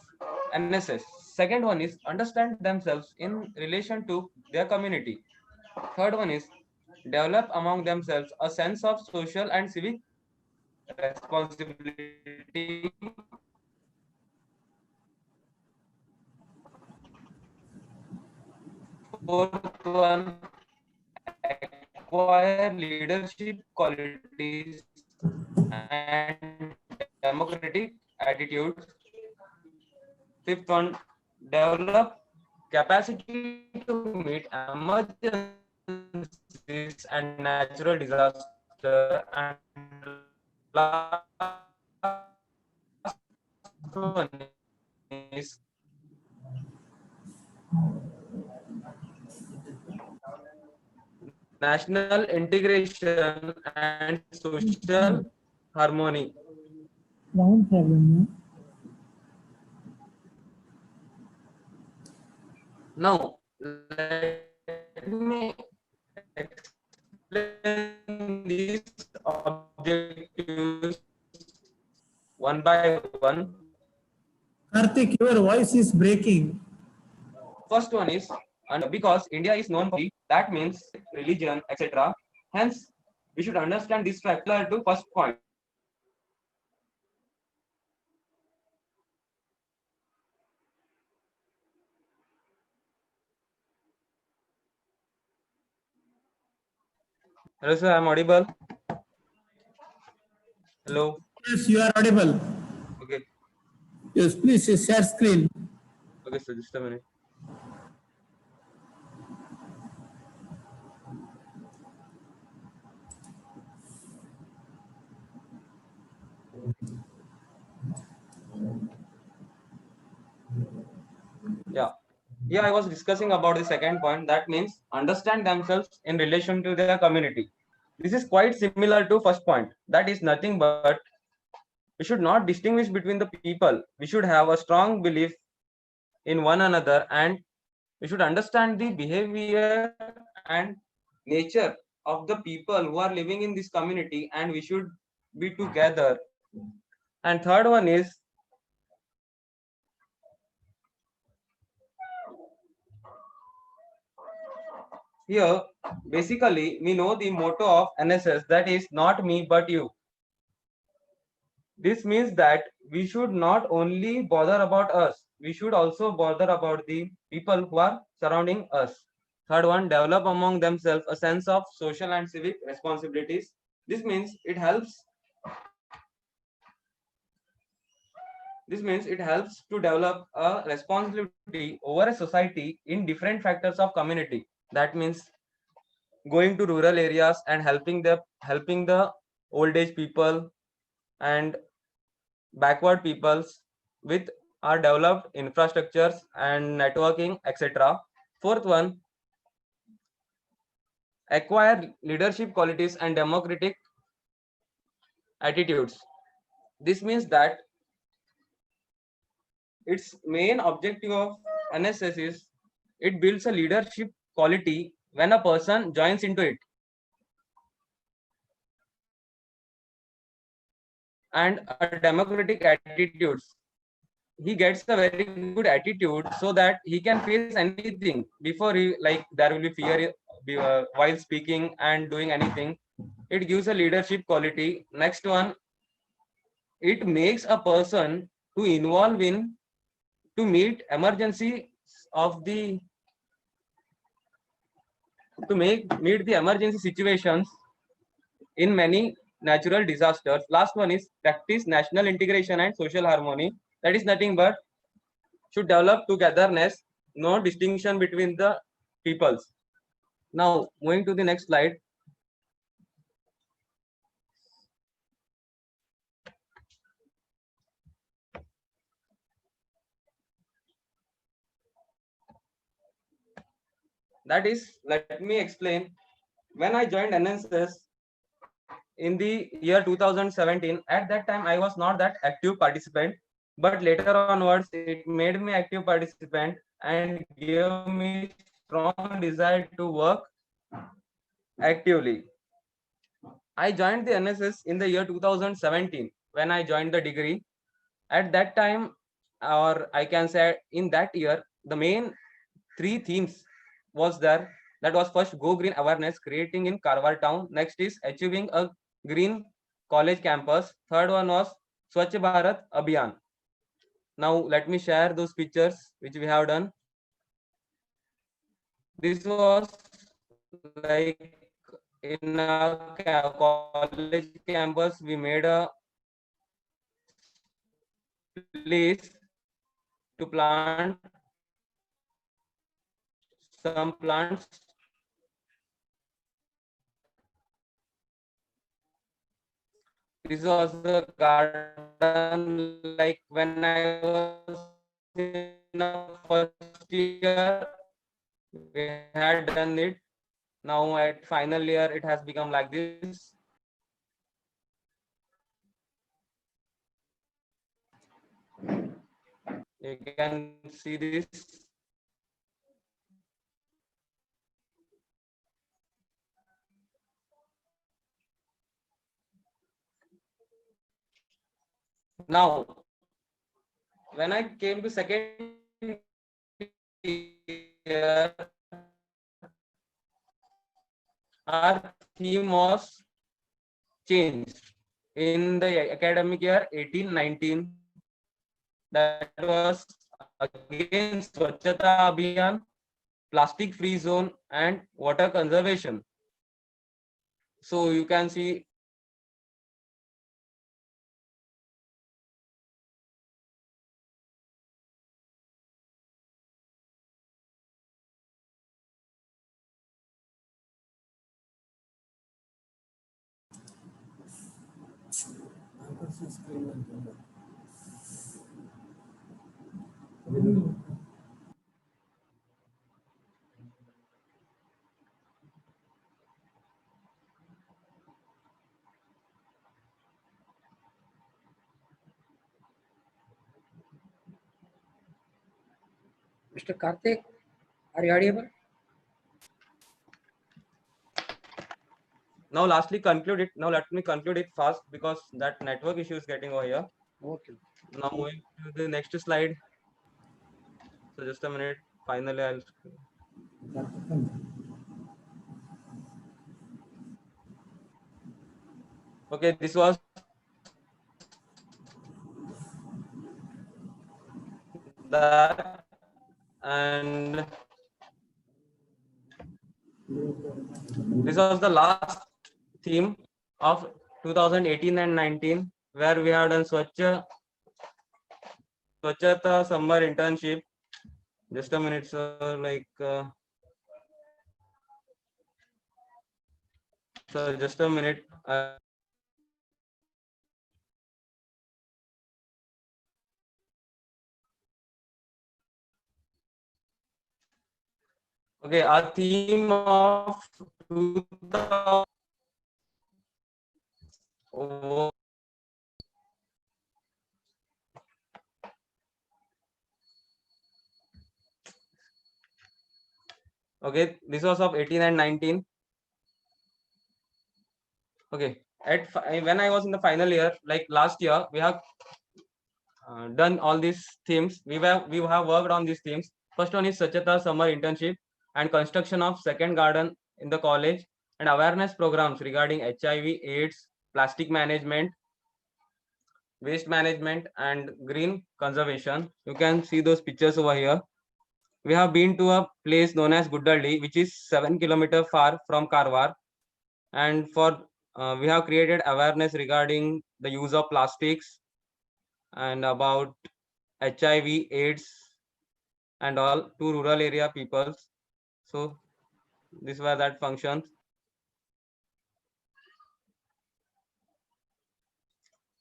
NSS. Second one is understand themselves in relation to their community. Third one is develop among themselves a sense of social and civic responsibility. Fourth one, acquire leadership qualities and democratic attitudes. Fifth one, develop capacity to meet emergencies and natural disaster. And last one is national integration and social harmony.
Sound problem.
Now, let me explain these objectives one by one.
Karthik, your voice is breaking.
First one is, and because India is known for that means religion, etc. Hence, we should understand this factor to first point. Hello, sir. I'm audible. Hello.
Yes, you are audible.
Okay.
Yes, please share screen.
Okay, sir. Just a minute. Yeah. Yeah, I was discussing about the second point. That means understand themselves in relation to their community. This is quite similar to first point. That is nothing but we should not distinguish between the people. We should have a strong belief in one another, and we should understand the behavior and nature of the people who are living in this community, and we should be together. And third one is here, basically, we know the motto of NSS, that is not me but you. This means that we should not only bother about us, we should also bother about the people who are surrounding us. Third one, develop among themselves a sense of social and civic responsibilities. This means it helps. This means it helps to develop a responsibility over a society in different factors of community. That means going to rural areas and helping the old age people and backward peoples with our developed infrastructures and networking, etc. Fourth one, acquire leadership qualities and democratic attitudes. This means that its main objective of NSS is it builds a leadership quality when a person joins into it, and a democratic attitudes. He gets a very good attitude so that he can face anything before he, like, there will be fear while speaking and doing anything. It gives a leadership quality. Next one, it makes a person to involve in to meet emergency of the to make meet the emergency situations in many natural disasters. Last one is practice national integration and social harmony. That is nothing but should develop togetherness, no distinction between the peoples. Now, moving to the next slide. That is, let me explain. When I joined NSS in the year 2017, at that time I was not that active participant, but later onwards it made me active participant and gave me strong desire to work actively. I joined the NSS in the year 2017 when I joined the degree. At that time, or I can say in that year, the main three themes was there. That was first, go green awareness, creating in Karwar town. Next is achieving a green college campus. Third one was Swachh Bharat Abhiyan. Now let me share those pictures which we have done. This was like in a college campus, we made a place to plant some plants. This was a garden, like when I was in the first year, we had done it. Now at final year, it has become like this. You can see this. Now, when I came to second year, our theme was changed. In the academic year 18-19, that was again Swachhata Abhiyan, plastic free zone, and water conservation. So you can see
Mr. Karthik, are you audible?
now lastly conclude it. Now let me conclude it fast because that network issue is getting over here.
Okay.
Now moving to the next slide. So just a minute. Finally, I'll. Okay, this was that, and this was the last theme of 2018 and 19, where we have done Swachhata summer internship. Just a minute, sir. So just a minute. Okay, our theme of 2000. Okay, this was of 18 and 19. Okay, when I was in the final year, like last year, we have done all these themes. We have worked on these themes. First one is Swachhata summer internship and construction of second garden in the college and awareness programs regarding HIV, AIDS, plastic management, waste management, and green conservation. You can see those pictures over here. We have been to a place known as Guddaldi, which is 7 kilometers far from Karwar, and we have created awareness regarding the use of plastics and about HIV, AIDS, and all to rural area peoples. So this were that functions.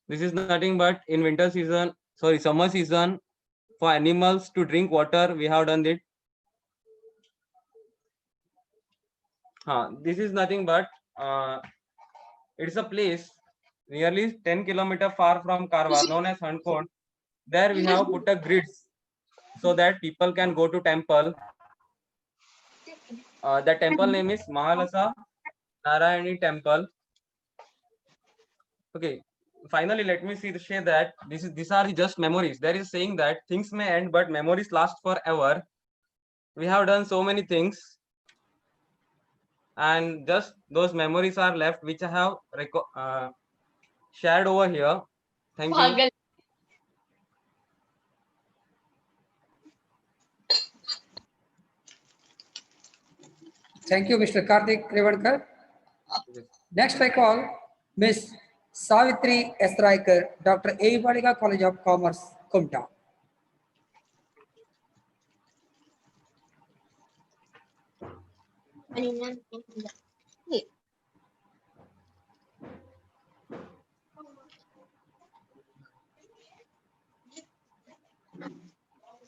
This is nothing but in summer season, for animals to drink water, we have done it. This is nothing but it's a place nearly 10 kilometers far from Karwar, known as Handkond. There we have put a grids so that people can go to temple. The temple name is Mahalasa Narayani Temple. Okay. Finally, let me say that these are just memories. There is saying that things may end, but memories last forever. We have done so many things, and just those memories are left, which I have shared over here. Thank you.
Thank you, Mr. Karthik Revadkar. Next, I call Miss Savitri S. Riker, Dr. A. Baliga College of Commerce, Kumta.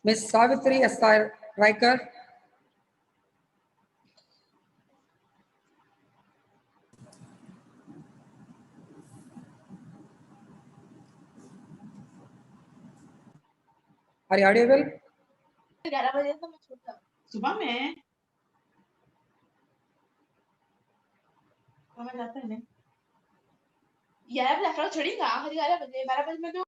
Miss Savitri S. Riker. Are you audible?
11 बजे तो मैं छोटा सुबह में तो मैं जाता है नहीं 11 बजे अखबार छोड़ेगा हर 11 बजे 12 बजे में तो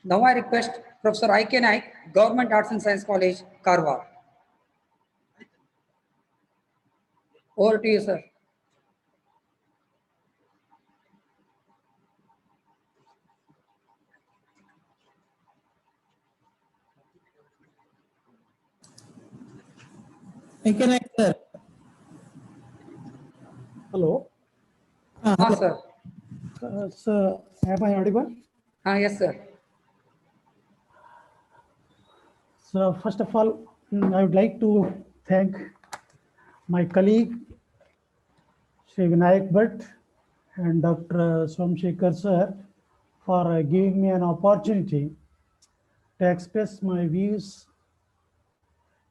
Now I request Professor I.K. Naik, Government Arts and Science College, Karwar. Over to you, sir.
Can I, sir? Hello.
Hello. Sir.
So, am I audible?
Yes, sir.
So, first of all, I would like to thank my colleague, Sri Vinayak Bhatt and Dr. Somshekar sir for giving me an opportunity to express my views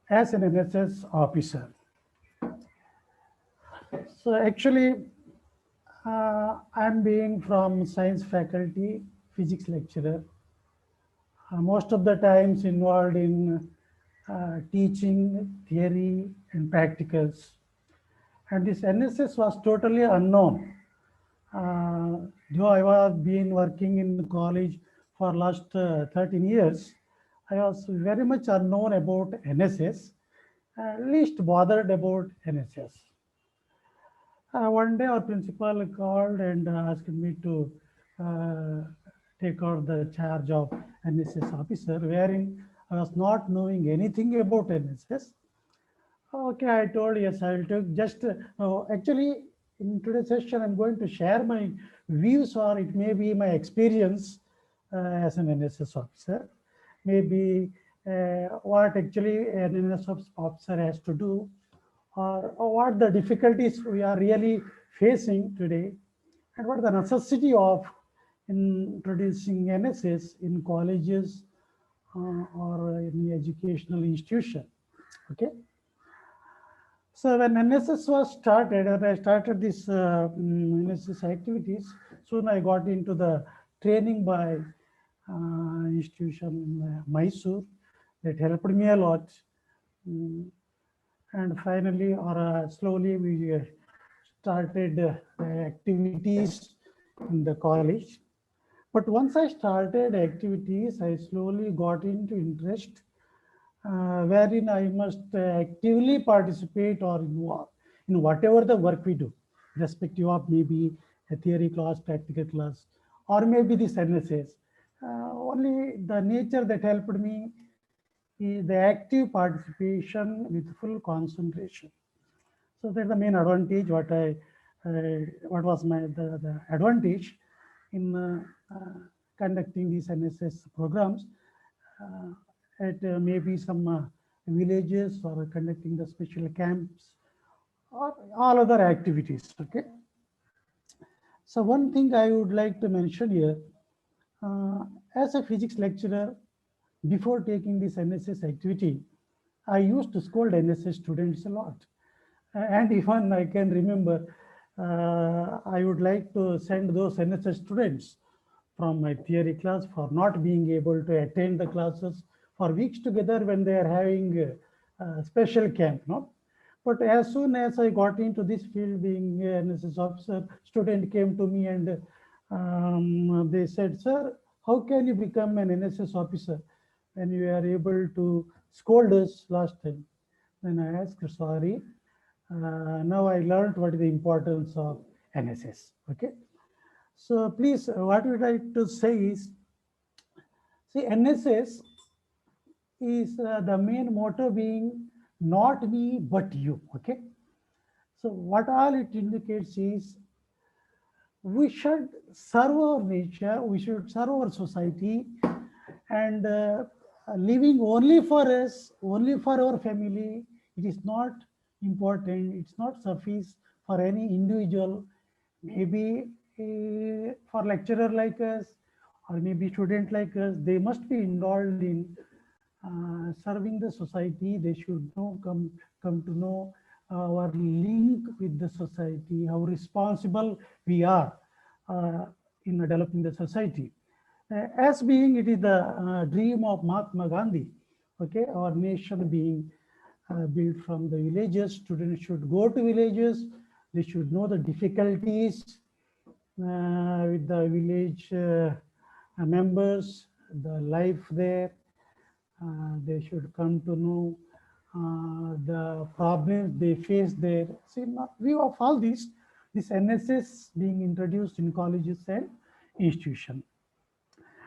as an NSS officer. So actually, I'm being from science faculty, physics lecturer, most of the times involved in teaching, theory, and practicals. And this NSS was totally unknown. Though I was been working in college for last 13 years, I was very much unknown about NSS, least bothered about NSS. One day our principal called and asked me to take out the charge of NSS officer, wherein I was not knowing anything about NSS. Okay, I told yes, I will take just actually in today's session, I'm going to share my views or it may be my experience as an NSS officer. Maybe what actually an NSS officer has to do or what the difficulties we are really facing today and what the necessity of introducing NSS in colleges or any educational institution. Okay. So when NSS was started, when I started this NSS activities, soon I got into the training by institution in Mysore that helped me a lot. And finally, or slowly, we started activities in the college. But once I started activities, I slowly got into interest wherein I must actively participate or involve in whatever the work we do, irrespective of maybe a theory class, practical class, or maybe this NSS. Only the nature that helped me is the active participation with full concentration. So that's the main advantage. What was the advantage in conducting these NSS programs at maybe some villages or conducting the special camps or all other activities. Okay. So one thing I would like to mention here, as a physics lecturer, before taking this NSS activity, I used to scold NSS students a lot. And even I can remember, I would like to send those NSS students from my theory class for not being able to attend the classes for weeks together when they are having a special camp. No? But as soon as I got into this field, being an NSS officer, student came to me and they said, "Sir, how can you become an NSS officer when you are able to scold us last time?" Then I asked, "Sorry, now I learned what is the importance of NSS." Okay. So please, what we like to say is, see, NSS is the main motto being not me, but you. Okay. So what all it indicates is we should serve our nature, we should serve our society, and living only for us, only for our family, it is not important, it's not suffice for any individual, maybe for lecturer like us, or maybe students like us, they must be involved in serving the society. They should come to know our link with the society, how responsible we are in developing the society. As being it is the dream of Mahatma Gandhi, okay, our nation being built from the villages. Students should go to villages. They should know the difficulties with the village members, the life there. They should come to know the problems they face there. See, in view of all this NSS being introduced in colleges and institutions.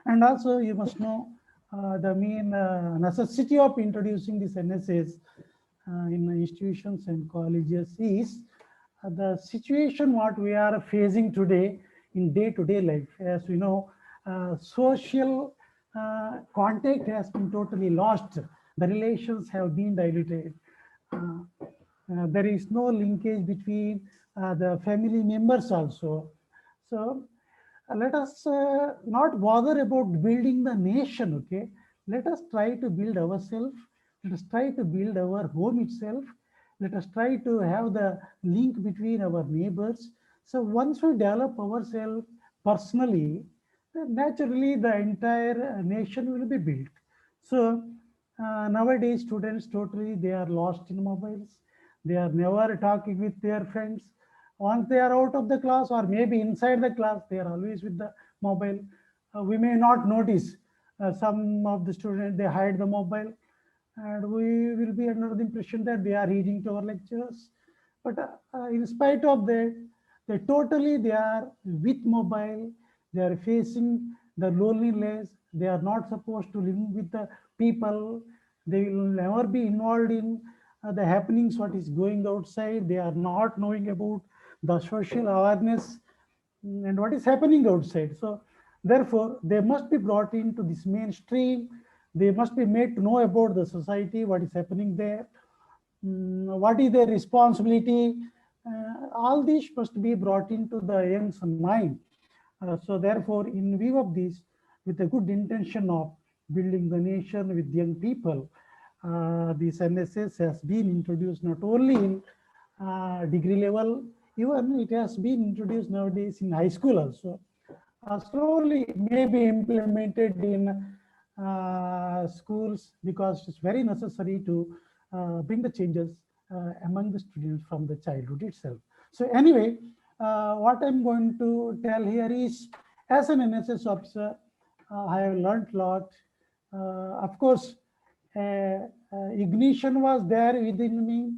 And also you must know the main necessity of introducing this NSS in institutions and colleges is the situation what we are facing today in day-to-day life. As we know, social contact has been totally lost. The relations have been diluted. There is no linkage between the family members also. So let us not bother about building the nation, okay? Let us try to build ourselves. Let us try to build our home itself. Let us try to have the link between our neighbors. So once we develop ourselves personally, then naturally the entire nation will be built. So nowadays students totally they are lost in mobiles. They are never talking with their friends. Once they are out of the class or maybe inside the class, they are always with the mobile. We may not notice some of the students, they hide the mobile, and we will be under the impression that they are reading to our lectures. But in spite of that, they are with mobile. They are facing the loneliness. They are not supposed to live with the people. They will never be involved in the happenings, what is going outside. They are not knowing about the social awareness and what is happening outside. So therefore, they must be brought into this mainstream. They must be made to know about the society, what is happening there, what is their responsibility. All these must be brought into the young's mind. So therefore, in view of this, with a good intention of building the nation with young people, this NSS has been introduced not only in degree level, even it has been introduced nowadays in high school also. Slowly it may be implemented in schools because it's very necessary to bring the changes among the students from the childhood itself. So anyway, what I'm going to tell here is, as an NSS officer, I have learned a lot. Of course, ignition was there within me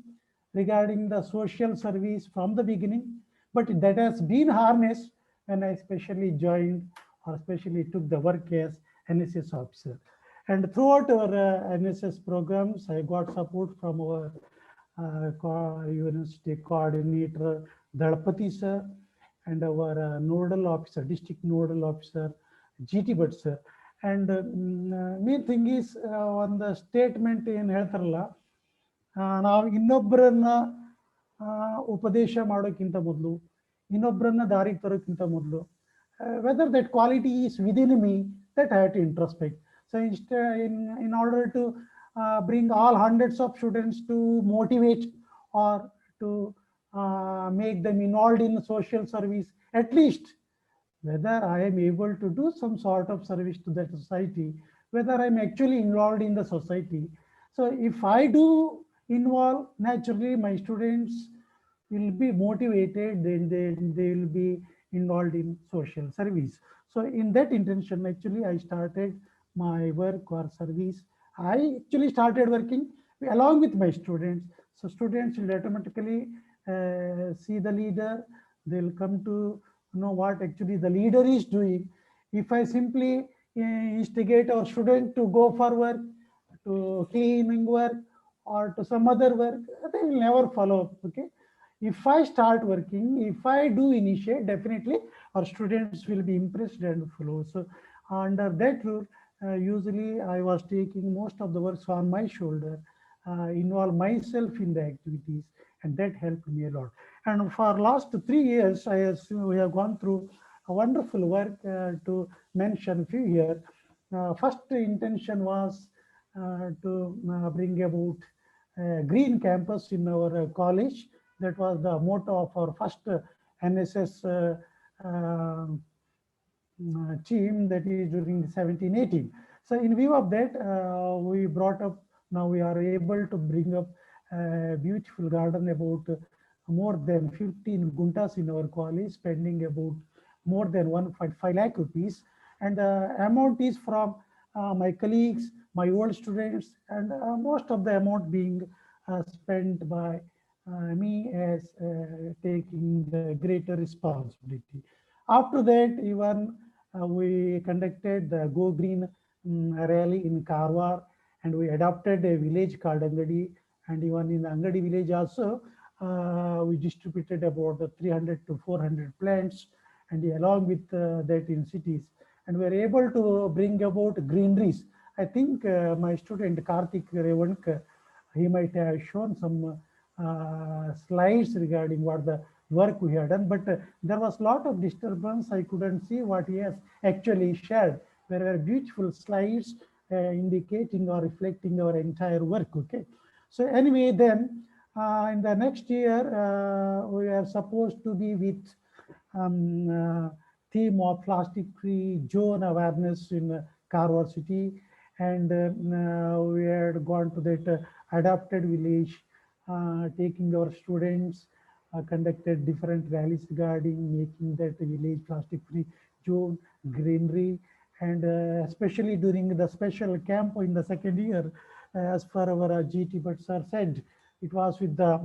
regarding the social service from the beginning, but that has been harnessed when I especially joined or especially took the work as NSS officer. And throughout our NSS programs, I got support from our university coordinator, Dalpati sir, and our nodal officer, district nodal officer, GT Bhatt sir. And main thing is on the statement in ಹೇಳ್ತಾರಲ್ಲ, ನಾವು ಇನ್ನೊಬ್ಬರನ್ನ ಉಪದೇಶ ಮಾಡೋಕ್ಕಿಂತ ಮೊದಲು, ಇನ್ನೊಬ್ಬರನ್ನ ದಾರಿಗೆ ತರೋಕ್ಕಿಂತ ಮೊದಲು, whether that quality is within me, that I have to introspect. So in order to bring all hundreds of students to motivate or to make them involved in social service, at least whether I am able to do some sort of service to that society, whether I'm actually involved in the society. So if I do involve, naturally my students will be motivated, then they will be involved in social service. So in that intention, actually, I started my work or service. I actually started working along with my students. So students will automatically see the leader. They'll come to know what actually the leader is doing. If I simply instigate our student to go for work, to cleaning work, or to some other work, they will never follow up. Okay. If I start working, if I do initiate, definitely our students will be impressed and follow. So under that rule, usually I was taking most of the works on my shoulder, involve myself in the activities, and that helped me a lot. And for last 3 years, we have gone through a wonderful work to mention few here. First intention was to bring about green campus in our college. That was the motto of our first NSS team, that is during 17-18. So in view of that, we brought up, now we are able to bring up a beautiful garden about more than 15 guntas in our college, spending about more than 1.5 lakh rupees. And the amount is from my colleagues, my old students, and most of the amount being spent by me as taking the greater responsibility. After that, even we conducted the Go Green rally in Karwar, and we adopted a village called Angadi, and even in Angadi village also, we distributed about 300 to 400 plants, and along with that in cities. And we were able to bring about greeneries. I think my student Karthik Revank, he might have shown some slides regarding what the work we had done, but there was a lot of disturbance. I couldn't see what he has actually shared. There were beautiful slides indicating or reflecting our entire work. Okay, so anyway, then in the next year we are supposed to be with theme of plastic free zone awareness in Karwar city, and we had gone to that adapted village, taking our students, conducted different rallies regarding making that village plastic free zone, greenery, and especially during the special camp in the second year, as per our GT but sir said, it was with the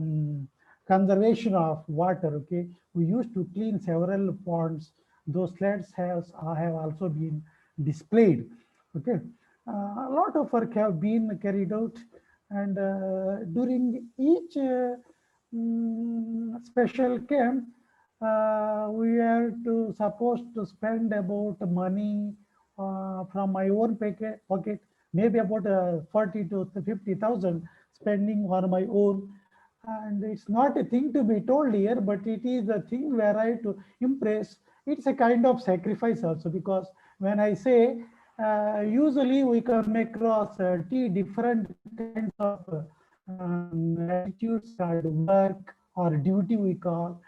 conservation of water. Okay, we used to clean several ponds. Those sleds have also been displayed. Okay, a lot of work have been carried out, and during each special camp, we are to supposed to spend about money from my own pocket, maybe about 40 to 50,000 spending on my own. And it's not a thing to be told here, but it is a thing where I to impress. It's a kind of sacrifice also, because when I say usually we come across different kinds of attitudes called work or duty we call.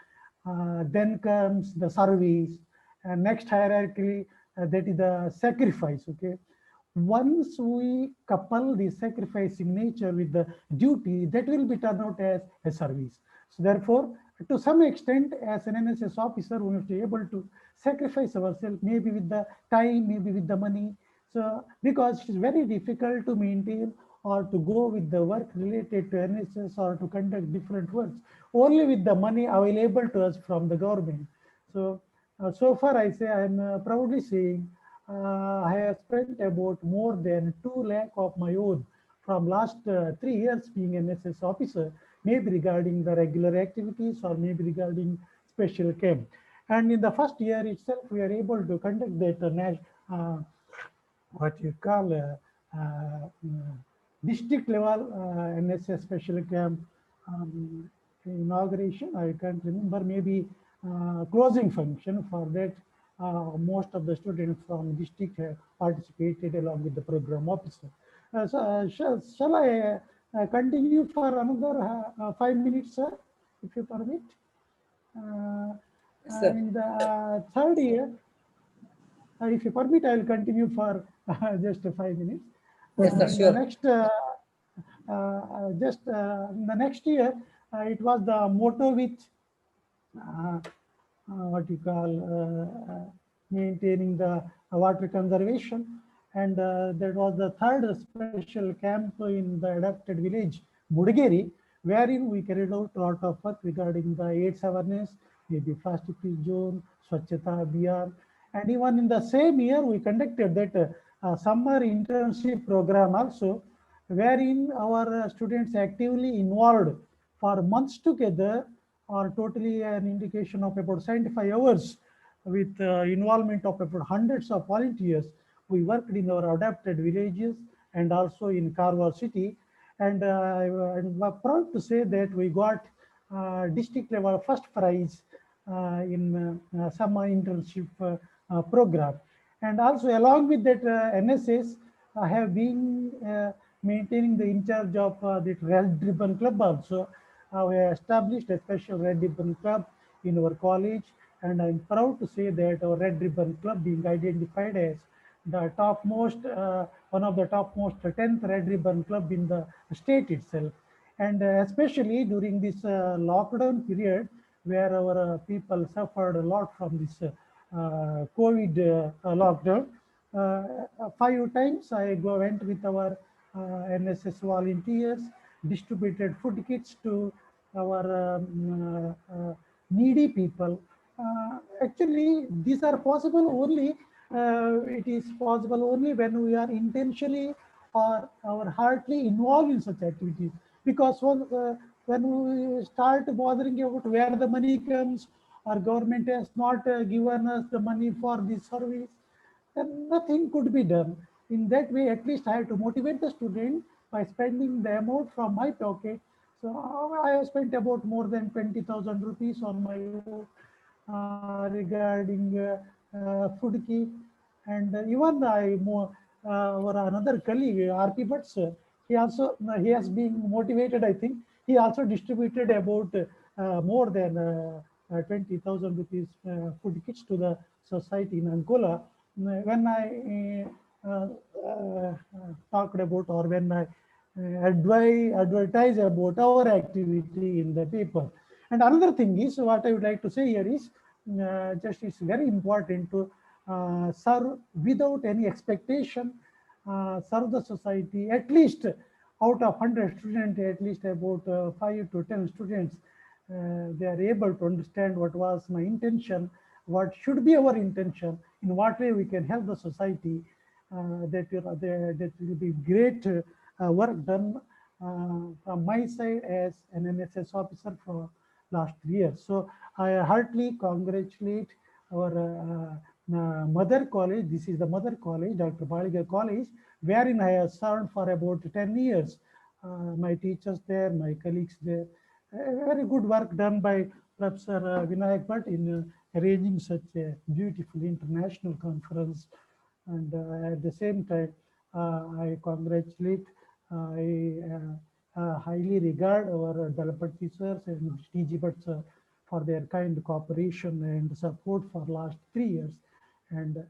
Then comes the service, and next hierarchy, that is the sacrifice. Okay, once we couple the sacrificing nature with the duty, that will be turned out as a service. So therefore, to some extent, as an NSS officer, we must be able to sacrifice ourselves, maybe with the time, maybe with the money. So because it is very difficult to maintain or to go with the work related to NSS or to conduct different works only with the money available to us from the government. So so far I say, I am proudly saying, I have spent about more than 2 lakh of my own from last 3 years being an NSS officer, maybe regarding the regular activities or maybe regarding special camp. And in the first year itself, we are able to conduct that what you call district level NSS special camp inauguration. I can't remember, maybe closing function. For that, most of the students from district have participated along with the program officer. Shall I continue for another 5 minutes, sir, if you permit?
Yes, sir.
In the third year, if you permit, I will continue for just 5 minutes.
Yes, sir,
In
sure.
the next, in the next year, it was the motto with what you call maintaining the water conservation, and that was the third special camp in the adapted village Mudgeri, wherein we carried out a lot of work regarding the AIDS awareness, maybe plastic free zone, Swachhata Abhiyan, and even in the same year we conducted that summer internship program also, wherein our students actively involved for months together, or totally an indication of about 75 hours with involvement of about hundreds of volunteers. We worked in our adapted villages and also in Karwar city. And I'm proud to say that we got district level first prize in summer internship program. And also along with that NSS, I have been maintaining the in charge of the Red Ribbon Club also. We have established a special Red Ribbon Club in our college, and I'm proud to say that our Red Ribbon Club being identified as the topmost, one of the topmost 10th Red Ribbon Club in the state itself. And especially during this lockdown period, where our people suffered a lot from this COVID lockdown. 5 times I went with our NSS volunteers, distributed food kits to our needy people. Actually, these are possible only, it is possible only when we are intentionally or heartily involved in such activities. Because when we start bothering about where the money comes, or government has not given us the money for this service, then nothing could be done. In that way, at least I have to motivate the student by spending the amount from my pocket. So I have spent about more than 20,000 rupees on my own regarding food kit. And even our another colleague, RP Butts, he also he has been motivated. I think he also distributed about more than 20,000 rupees food kits to the society in Angola. When I talked about, or when I advertise about our activity in the paper. And another thing is, what I would like to say here is, just it's very important to serve without any expectation, serve the society. At least out of 100 students, at least about 5 to 10 students, they are able to understand what was my intention, what should be our intention, in what way we can help the society. That will be great work done from my side as an NSS officer for last 3 years. So I heartily congratulate our mother college. This is the mother college, Dr. Baliga College, wherein I have served for about 10 years. My teachers there, my colleagues there. Very good work done by Professor Vinayak Bhatt in arranging such a beautiful international conference. And at the same time, I congratulate, I highly regard our Dalapati sirs and TG Bhatt sir for their kind cooperation and support for last 3 years. And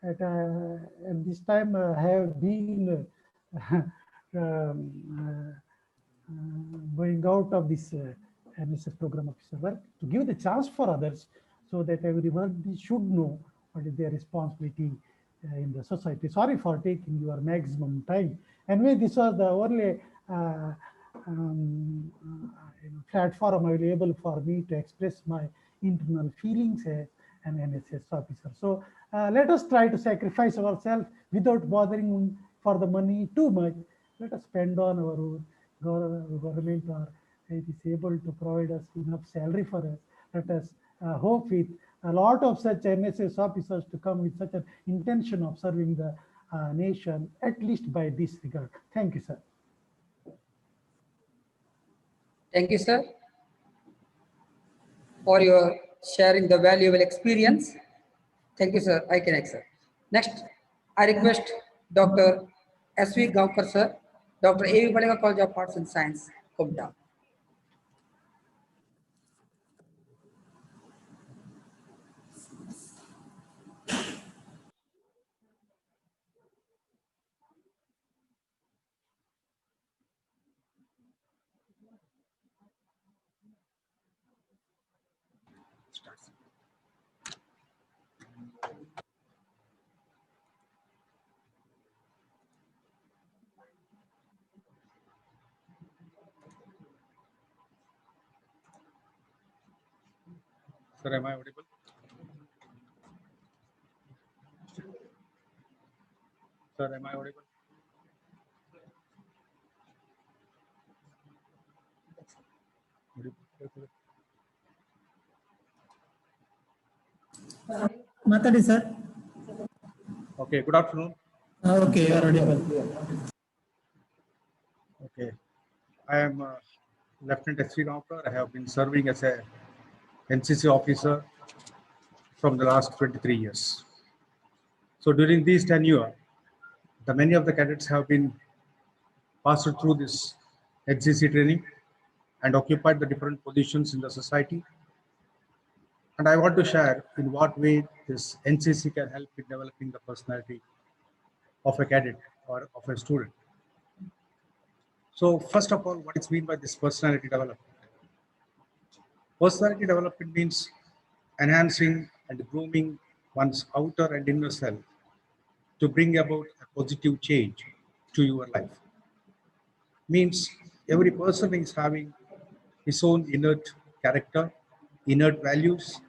at this time, have been going out of this NSS program officer work to give the chance for others, so that everyone should know what is their responsibility in the society. Sorry for taking your maximum time. Anyway, this was the only platform available for me to express my internal feelings as an NSS officer. So let us try to sacrifice ourselves without bothering for the money too much. Let us spend on our own. Government or it is able to provide us enough salary for us. Let us hope with a lot of such NSS officers to come with such an intention of serving the nation, at least by this regard. Thank you, sir.
Thank you, sir, for your sharing the valuable experience. Thank you, sir. I can accept. Next, I request Dr. S.V. Gaukar, sir, Dr. A.V. Baliga College of Arts and Science, Kumta.
Sir, am I audible? Sir, am I audible?
Matadi, sir.
Okay, good afternoon.
Okay, you are audible.
Okay, I am Lieutenant S.V. Gaonkar. I have been serving as a
NCC officer from the last 23 years. So during these tenure, many of the cadets have been passed through this NCC training and occupied the different positions in the society. And I want to share in what way this NCC can help in developing the personality of a cadet or of a student. So first of all, what is meant by this personality development? Personality development means enhancing and grooming one's outer and inner self to bring about a positive change to your life. Means every person is having his own innate character, innate values,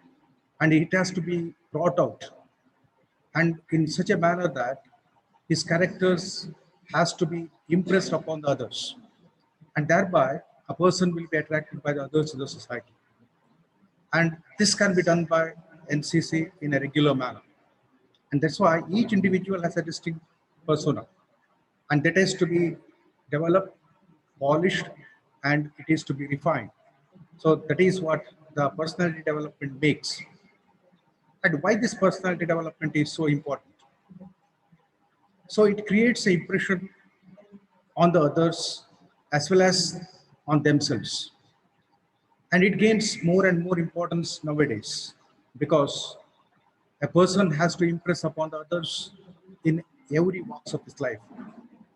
and it has to be brought out and in such a manner that his characters has to be impressed upon the others, and thereby a person will be attracted by the others in the society. And this can be done by NCC in a regular manner. And that's why each individual has a distinct persona, and that is to be developed, polished, and it is to be refined. So that is what the personality development makes. And why this personality development is so important? So it creates an impression on the others as well as on themselves. And it gains more and more importance nowadays because a person has to impress upon the others in every walks of his life,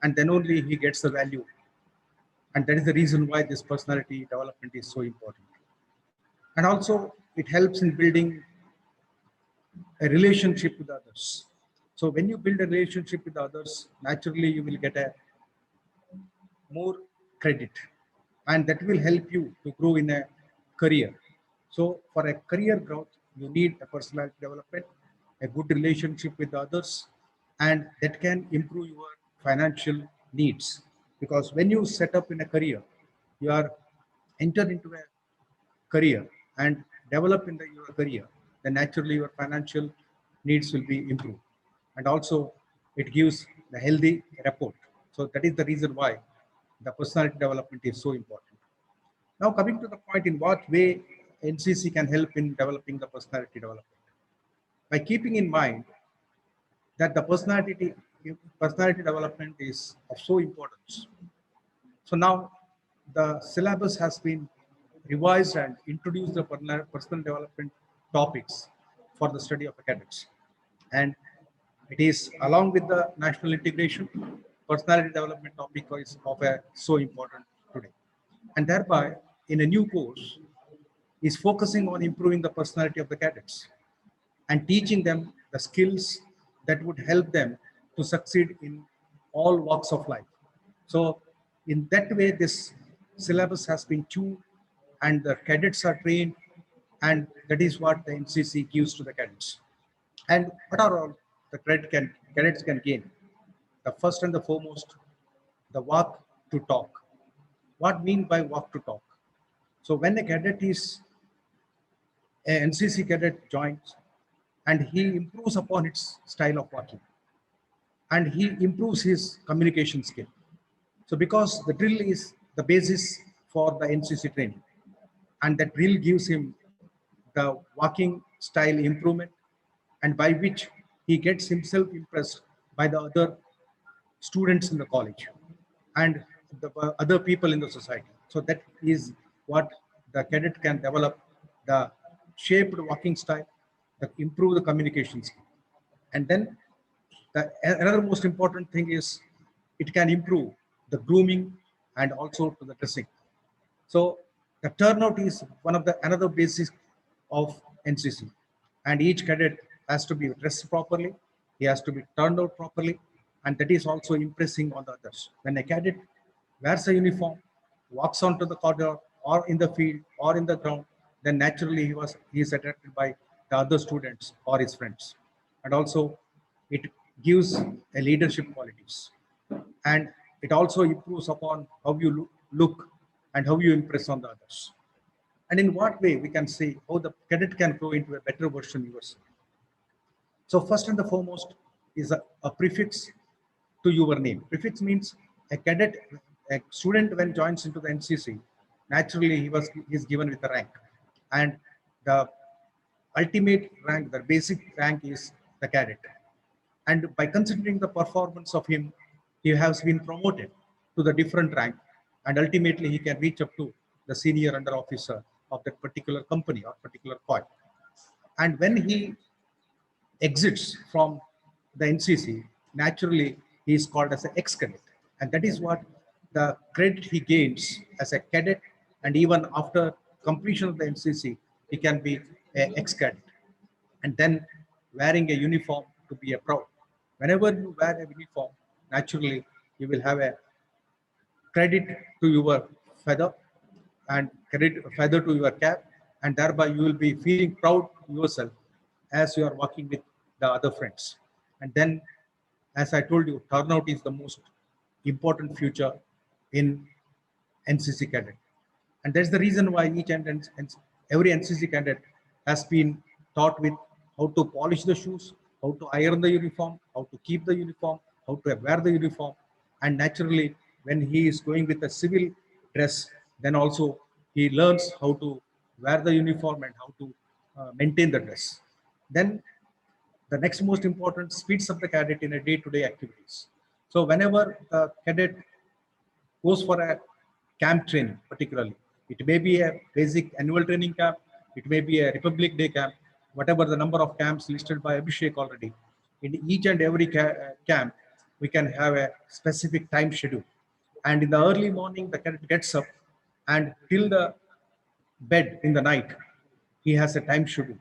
and then only he gets the value. And that is the reason why this personality development is so important. And also it helps in building a relationship with others. So when you build a relationship with others, naturally you will get a more credit, and that will help you to grow in a career. So for a career growth, you need a personality development, a good relationship with others, and that can improve your financial needs. Because when you set up in a career, you are enter into a career and develop in your career, then naturally your financial needs will be improved. And also it gives the healthy rapport. So that is the reason why the personality development is so important. Now coming to the point, in what way NCC can help in developing the personality development? By keeping in mind that the personality development is of so importance. So now the syllabus has been revised and introduced the personal development topics for the study of the cadets. And it is along with the national integration, personality development topic is of a so important today. And thereby in a new course is focusing on improving the personality of the cadets and teaching them the skills that would help them to succeed in all walks of life. So in that way, this syllabus has been tuned and the cadets are trained, and that is what the NCC gives to the cadets. And what are all the cadets can gain? The first and the foremost, the walk to talk. What mean by walk to talk? So when a cadet is an NCC cadet joins and he improves upon its style of walking and he improves his communication skill. So because the drill is the basis for the NCC training, and that drill gives him the walking style improvement, and by which he gets himself impressed by the other students in the college and the other people in the society. So that is what the cadet can develop, the shaped walking style, that improve the communication skill. And then another most important thing is it can improve the grooming and also to the dressing. So the turnout is one of the another basis of NCC, and each cadet has to be dressed properly. He has to be turned out properly, and that is also impressing on the others. When a cadet wears a uniform, walks onto the corridor or in the field or in the ground, then naturally he is attracted by the other students or his friends, and also it gives a leadership qualities, and it also improves upon how you look and how you impress on the others. And in what way we can say how the cadet can grow into a better version of yourself. So first and the foremost is a prefix to your name. Prefix means a cadet, a student when joins into the NCC, naturally he is given with a rank, and the ultimate rank, the basic rank is the cadet. And by considering the performance of him, he has been promoted to the different rank, and ultimately he can reach up to the senior under officer of that particular company or particular coil. And when he exits from the NCC, naturally he is called as an ex-cadet. And that is what the credit he gains as a cadet, and even after completion of the NCC, he can be an ex-cadet. And then wearing a uniform to be a proud. Whenever you wear a uniform, naturally you will have a credit to your feather and credit feather to your cap, and thereby you will be feeling proud yourself as you are working with the other friends. And then, as I told you, turnout is the most important feature in NCC cadet. And that's the reason why each and every NCC cadet has been taught with how to polish the shoes, how to iron the uniform, how to keep the uniform, how to wear the uniform. And naturally, when he is going with a civil dress, then also he learns how to wear the uniform and how to maintain the dress. Then the next most important speeds up the cadet in a day-to-day activities. So whenever the cadet goes for a camp training, particularly, it may be a basic annual training camp, it may be a Republic Day camp, whatever the number of camps listed by Abhishek already. In each and every camp, we can have a specific time schedule. And in the early morning, the cadet gets up, and till the bed in the night, he has a time schedule.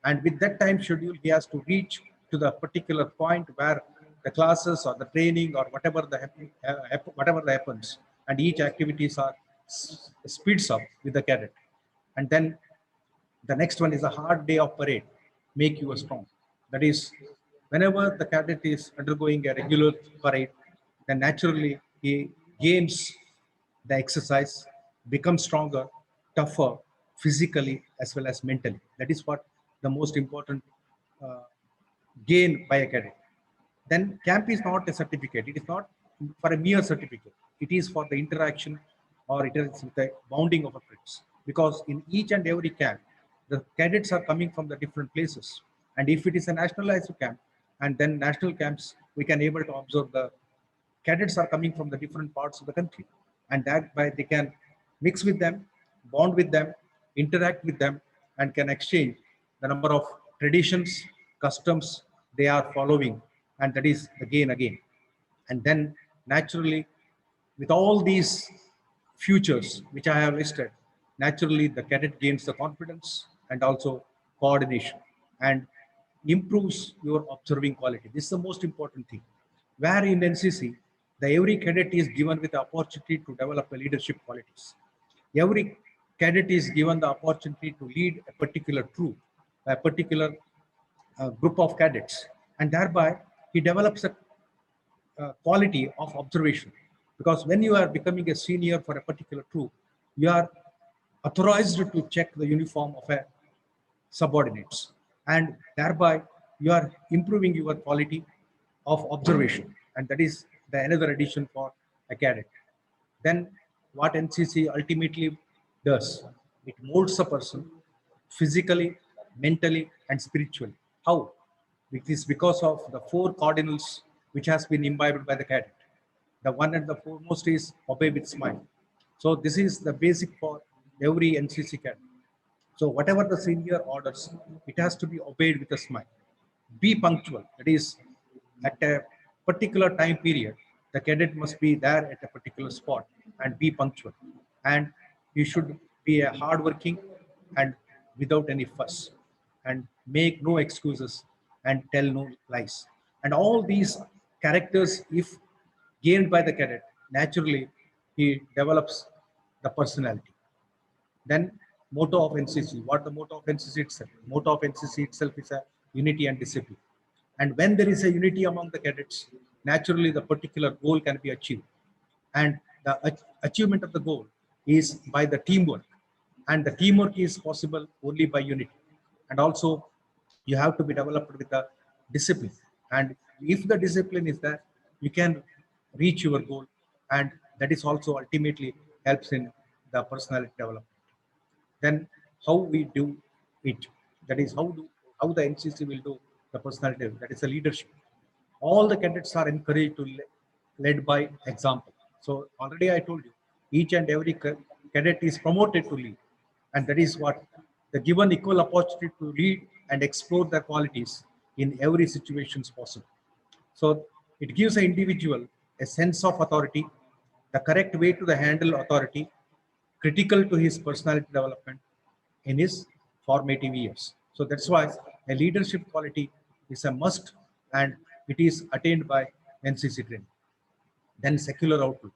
And with that time schedule, he has to reach to the particular point where the classes or the training or whatever that happens, and each activities are speeds up with the cadet. And then the next one is a hard day of parade, make you a strong. That is, whenever the cadet is undergoing a regular parade, then naturally he gains the exercise, becomes stronger, tougher, physically as well as mentally. That is what the most important uh, gain by a cadet. Then camp is not a certificate. It is not for a mere certificate. It is for the interaction, or it is the bounding of a friends. Because in each and every camp, the cadets are coming from the different places. And if it is a nationalized camp, and then national camps, we can able to observe the cadets are coming from the different parts of the country, and that by they can mix with them, bond with them, interact with them, and can exchange the number of traditions, customs they are following, and that is again. And then naturally, with all these futures which I have listed, naturally the cadet gains the confidence and also coordination and improves your observing quality. This is the most important thing. Where in NCC, every cadet is given with the opportunity to develop the leadership qualities. Every cadet is given the opportunity to lead a particular troop, a particular group of cadets, and thereby he develops a quality of observation. Because when you are becoming a senior for a particular troop, you are authorized to check the uniform of a subordinates, and thereby you are improving your quality of observation, and that is the another addition for a cadet. Then what NCC ultimately does, it molds a person physically, mentally, and spiritually. How? It is because of the four cardinals which has been imbibed by the cadet. The one and the foremost is obey with smile. So this is the basic for every NCC cadet. So whatever the senior orders, it has to be obeyed with a smile. Be punctual. That is, at a particular time period, the cadet must be there at a particular spot and be punctual. And you should be a hardworking and without any fuss, and make no excuses and tell no lies. And all these characters, if gained by the cadet, naturally he develops the personality. Then motto of NCC. What the motto of NCC itself? Motto of NCC itself is a unity and discipline. And when there is a unity among the cadets, naturally the particular goal can be achieved. And the achievement of the goal is by the teamwork. And the teamwork is possible only by unity. And also you have to be developed with the discipline. And if the discipline is there, you can reach your goal. And that is also ultimately helps in the personality development. Then how we do it. That is how the NCC will do the personality. That is the leadership. All the cadets are encouraged to led by example. So already I told you, each and every cadet is promoted to lead, and that is what the given equal opportunity to lead and explore their qualities in every situations possible. So it gives an individual a sense of authority, the correct way to the handle authority, critical to his personality development in his formative years. So that's why a leadership quality is a must, and it is attained by NCC training. Then secular outlook.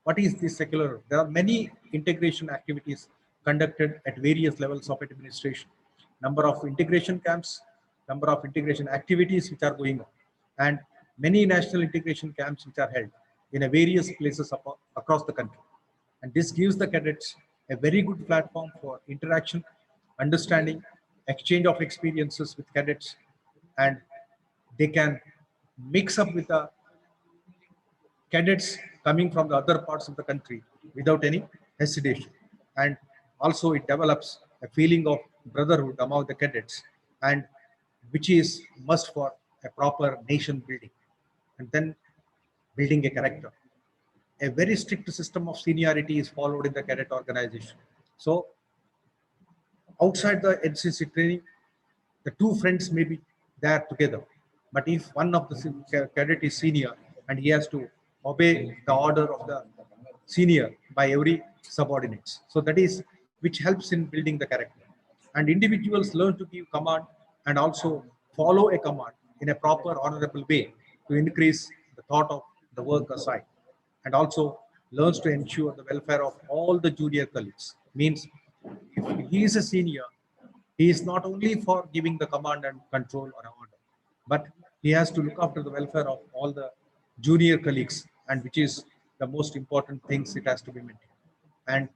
What is this secular outlook? There are many integration activities conducted at various levels of administration. Number of integration camps, number of integration activities which are going on, and many national integration camps which are held in a various places across the country. And this gives the cadets a very good platform for interaction, understanding, exchange of experiences with cadets, and they can mix up with the cadets coming from the other parts of the country without any hesitation. And also it develops a feeling of brotherhood among the cadets, and which is must for a proper nation building. And then building a character. A very strict system of seniority is followed in the cadet organization. So outside the NCC training, the two friends may be there together. But if one of the cadet is senior and he has to obey the order of the senior by every subordinates. So that is which helps in building the character. And individuals learn to give command and also follow a command in a proper honorable way to increase the thought of the work assigned, and also learns to ensure the welfare of all the junior colleagues. Means if he is a senior, he is not only for giving the command and control or order, but he has to look after the welfare of all the junior colleagues, and which is the most important things it has to be maintained. And